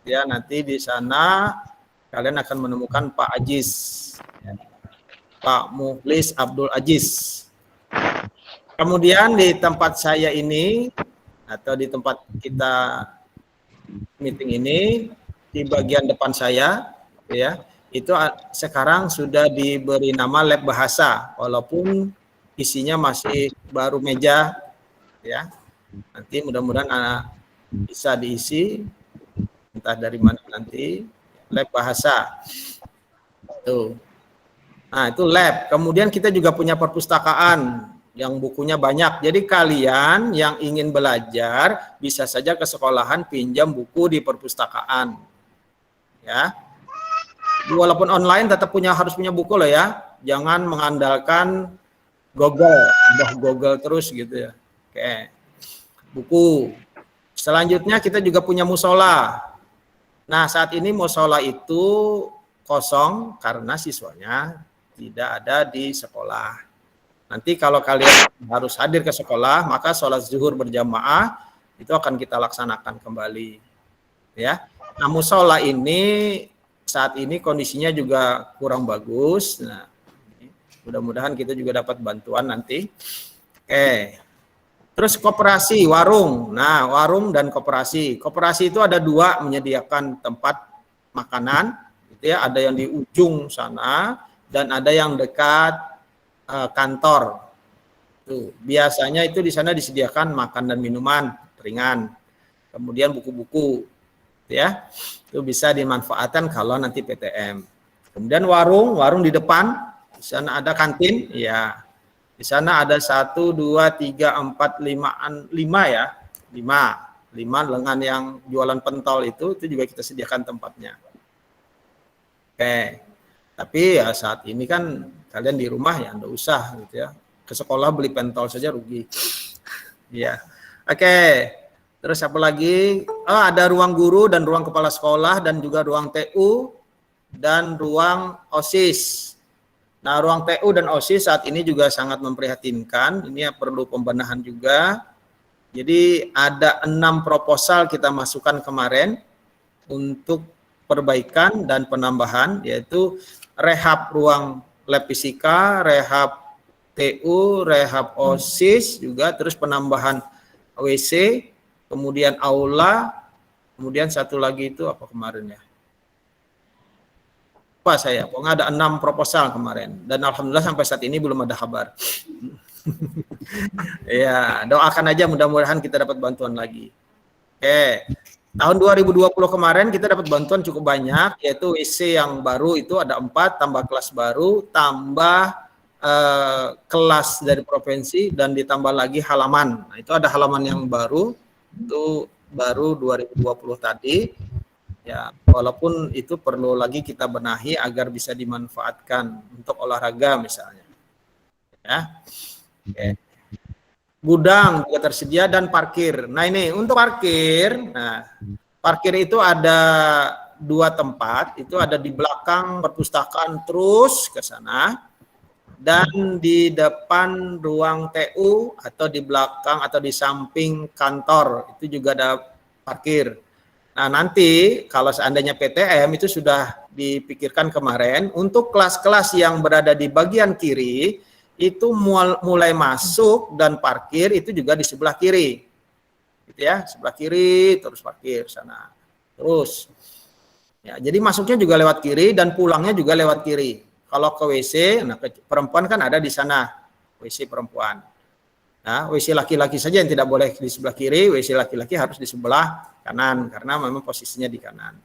Ya, nanti di sana kalian akan menemukan Pak Aziz, ya. Pak Mukhlis Abdul Aziz. Kemudian di tempat saya ini atau di tempat kita meeting ini di bagian depan saya, ya, itu sekarang sudah diberi nama lab bahasa, walaupun isinya masih baru meja, ya. Nanti mudah-mudahan anak bisa diisi, entah dari mana nanti. Lab bahasa. Tuh. Nah, itu lab. Kemudian kita juga punya perpustakaan yang bukunya banyak. Jadi kalian yang ingin belajar bisa saja ke sekolahan pinjam buku di perpustakaan. Ya. Walaupun online tetap harus punya buku loh ya. Jangan mengandalkan Google terus gitu ya. Oke. Buku. Selanjutnya kita juga punya musola. Nah, saat ini musola itu kosong karena siswanya tidak ada di sekolah. Nanti kalau kalian harus hadir ke sekolah, maka sholat zuhur berjamaah itu akan kita laksanakan kembali. Ya. Nah, musola ini saat ini kondisinya juga kurang bagus. Nah, mudah-mudahan kita juga dapat bantuan nanti. Oke. Terus koperasi, warung. Nah, warung dan koperasi. Koperasi itu ada dua menyediakan tempat makanan. Gitu ya. Ada yang di ujung sana dan ada yang dekat kantor. Tuh, biasanya itu di sana disediakan makan dan minuman ringan. Kemudian buku-buku. Ya. Itu bisa dimanfaatkan kalau nanti PTM. Kemudian warung di depan. Di sana ada kantin. Ya. Di sana ada 1, 2, 3, 4, 5 ya. 5 lengan yang jualan pentol itu juga kita sediakan tempatnya. Oke. Tapi ya saat ini kan kalian di rumah ya enggak usah gitu ya. Ke sekolah beli pentol saja rugi. Ya. Oke. Terus apa lagi? Oh, ada ruang guru dan ruang kepala sekolah dan juga ruang TU dan ruang OSIS. Nah, ruang TU dan OSIS saat ini juga sangat memprihatinkan. Ini perlu pembenahan juga. Jadi ada 6 proposal kita masukkan kemarin untuk perbaikan dan penambahan, yaitu rehab ruang lab fisika, rehab TU, rehab OSIS juga, terus penambahan WC, kemudian aula, kemudian satu lagi itu apa kemarin ya? Apa saya? Pokoknya ada 6 proposal kemarin dan alhamdulillah sampai saat ini belum ada kabar. Ya, doakan aja mudah-mudahan kita dapat bantuan lagi. Oke. Tahun 2020 kemarin kita dapat bantuan cukup banyak, yaitu WC yang baru itu ada 4, tambah kelas baru, tambah kelas dari provinsi dan ditambah lagi halaman. Nah, itu ada halaman yang baru, itu baru 2020 tadi. Ya, walaupun itu perlu lagi kita benahi agar bisa dimanfaatkan untuk olahraga misalnya. Ya. Oke. Gudang juga tersedia dan parkir. Nah, ini untuk parkir. Nah, parkir itu ada 2 tempat, itu ada di belakang perpustakaan terus ke sana dan di depan ruang TU atau di belakang atau di samping kantor itu juga ada parkir. Nah, nanti kalau seandainya PTM itu sudah dipikirkan kemarin untuk kelas-kelas yang berada di bagian kiri itu mulai masuk dan parkir itu juga di sebelah kiri. Gitu ya, sebelah kiri terus parkir sana. Terus. Ya, jadi masuknya juga lewat kiri dan pulangnya juga lewat kiri. Kalau ke WC, nah perempuan kan ada di sana. WC perempuan. Nah, WC laki-laki saja yang tidak boleh di sebelah kiri, WC laki-laki harus di sebelah kanan karena memang posisinya di kanan.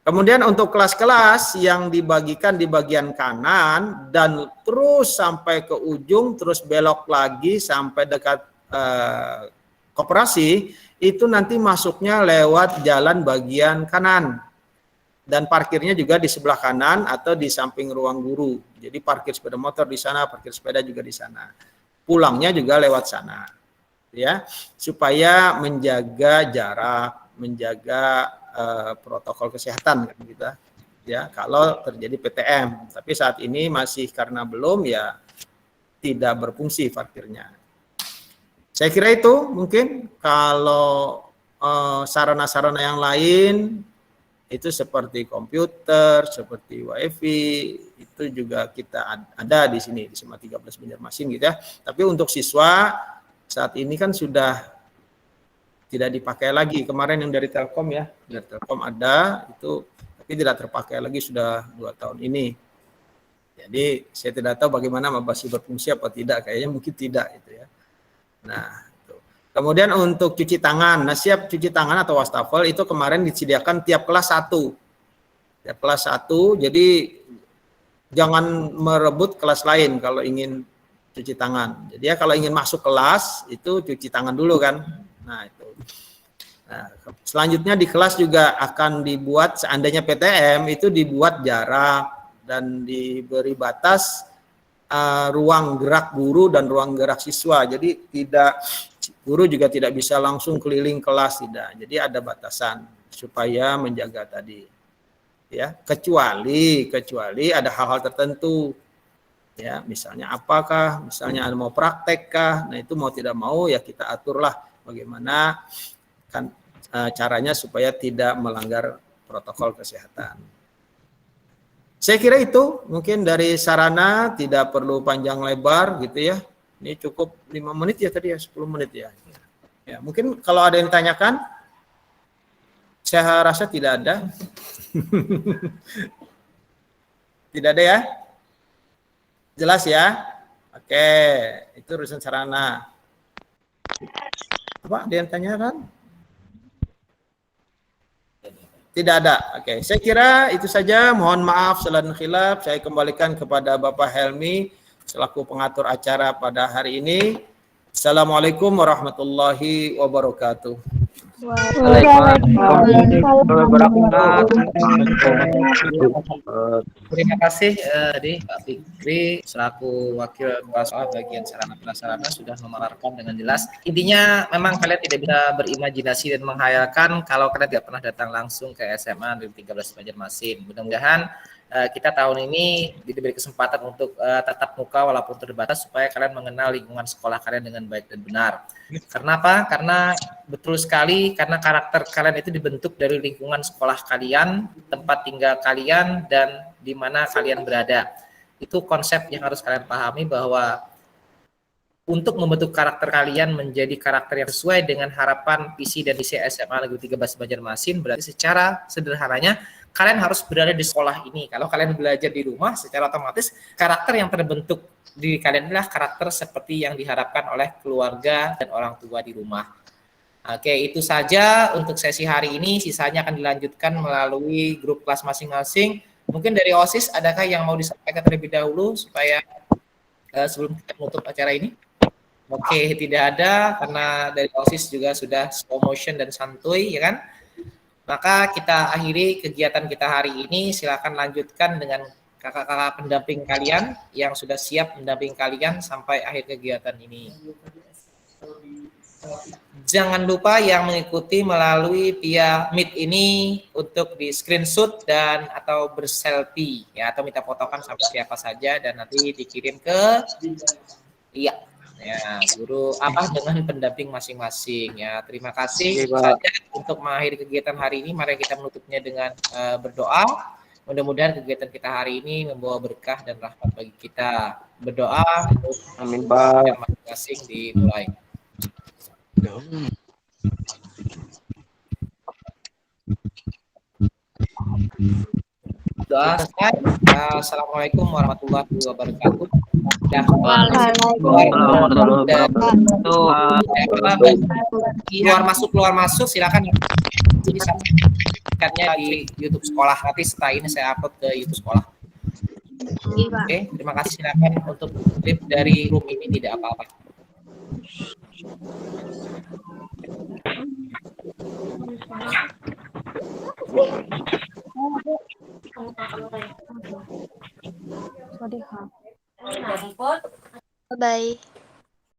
Kemudian untuk kelas-kelas yang dibagikan di bagian kanan dan terus sampai ke ujung, terus belok lagi sampai dekat koperasi, itu nanti masuknya lewat jalan bagian kanan. Dan parkirnya juga di sebelah kanan atau di samping ruang guru. Jadi parkir sepeda motor di sana, parkir sepeda juga di sana. Pulangnya juga lewat sana, ya, supaya menjaga jarak, menjaga protokol kesehatan kan kita, ya, kalau terjadi PTM. Tapi saat ini masih karena belum ya tidak berfungsi parkirnya. Saya kira itu mungkin kalau sarana-sarana yang lain itu seperti komputer, seperti wifi, itu juga kita ada di sini di SMA 13 Banjarmasin gitu ya. Tapi untuk siswa saat ini kan sudah tidak dipakai lagi. Kemarin yang dari Telkom ya, dari Telkom ada itu, tapi tidak terpakai lagi sudah 2 tahun ini. Jadi saya tidak tahu bagaimana masih berfungsi apa tidak, kayaknya mungkin tidak itu ya. Nah, itu. Kemudian untuk cuci tangan, nah siap cuci tangan atau wastafel itu kemarin disediakan tiap kelas 1. Tiap kelas 1, jadi jangan merebut kelas lain kalau ingin cuci tangan. Jadi ya kalau ingin masuk kelas itu cuci tangan dulu kan. Nah, itu. Nah, selanjutnya di kelas juga akan dibuat seandainya PTM itu dibuat jarak dan diberi batas ruang gerak guru dan ruang gerak siswa. Jadi guru juga tidak bisa langsung keliling kelas, tidak. Jadi ada batasan supaya menjaga tadi. Ya, kecuali ada hal-hal tertentu. Ya, misalnya apakah, misalnya mau praktek kah? Nah, itu mau tidak mau ya kita aturlah bagaimana kan caranya supaya tidak melanggar protokol kesehatan. Saya kira itu mungkin dari sarana, tidak perlu panjang lebar gitu ya. Ini cukup 5 menit ya tadi ya, 10 menit ya. Ya, mungkin kalau ada yang ditanyakan, saya rasa tidak ada. Tidak ada ya? Jelas ya? Oke, itu urusan sarana. Apa ada yang tanyakan? Tidak ada. Oke, saya kira itu saja. Mohon maaf salah dan khilaf. Saya kembalikan kepada Bapak Helmi selaku pengatur acara pada hari ini. Assalamualaikum warahmatullahi wabarakatuh. Terima kasih Pak Fikri selaku wakil kepala sekolah bagian sarana prasarana sudah memaparkan dengan jelas. Intinya memang kalian tidak bisa berimajinasi dan menghayalkan kalau kalian tidak pernah datang langsung ke SMA Negeri 13 Banjarmasin. Mudah-mudahan kita tahun ini diberi kesempatan untuk tatap muka walaupun terbatas supaya kalian mengenal lingkungan sekolah kalian dengan baik dan benar. Karena apa? Karena betul sekali, karena karakter kalian itu dibentuk dari lingkungan sekolah kalian, tempat tinggal kalian, dan di mana kalian berada. Itu konsep yang harus kalian pahami bahwa untuk membentuk karakter kalian menjadi karakter yang sesuai dengan harapan visi dan misi SMA Negeri 13 Banjarmasin, berarti secara sederhananya kalian harus berada di sekolah ini. Kalau kalian belajar di rumah, secara otomatis karakter yang terbentuk di kalian adalah karakter seperti yang diharapkan oleh keluarga dan orang tua di rumah. Oke, itu saja untuk sesi hari ini. Sisanya akan dilanjutkan melalui grup kelas masing-masing. Mungkin dari OSIS, adakah yang mau disampaikan terlebih dahulu supaya sebelum kita menutup acara ini? Oke, tidak ada karena dari OSIS juga sudah slow motion dan santuy, ya kan? Maka kita akhiri kegiatan kita hari ini. Silakan lanjutkan dengan kakak-kakak pendamping kalian yang sudah siap mendamping kalian sampai akhir kegiatan ini. Jangan lupa yang mengikuti melalui via Meet ini untuk di screenshot dan atau berselfie ya, atau minta fotokan sama siapa saja dan nanti dikirim ke guru dengan pendamping masing-masing ya. Terima kasih saja untuk mengakhiri kegiatan hari ini. Mari kita menutupnya dengan berdoa. Mudah-mudahan kegiatan kita hari ini membawa berkah dan rahmat bagi kita. Berdoa. Amin, Pak. Masing-masing dimulai. Doa selesai. Assalamualaikum warahmatullahi wabarakatuh. Keluar masuk silakan di YouTube sekolah. Nanti setelah ini saya upload ke YouTube sekolah. Oke, terima kasih. Silakan untuk klip dari room ini tidak apa-apa. Bye.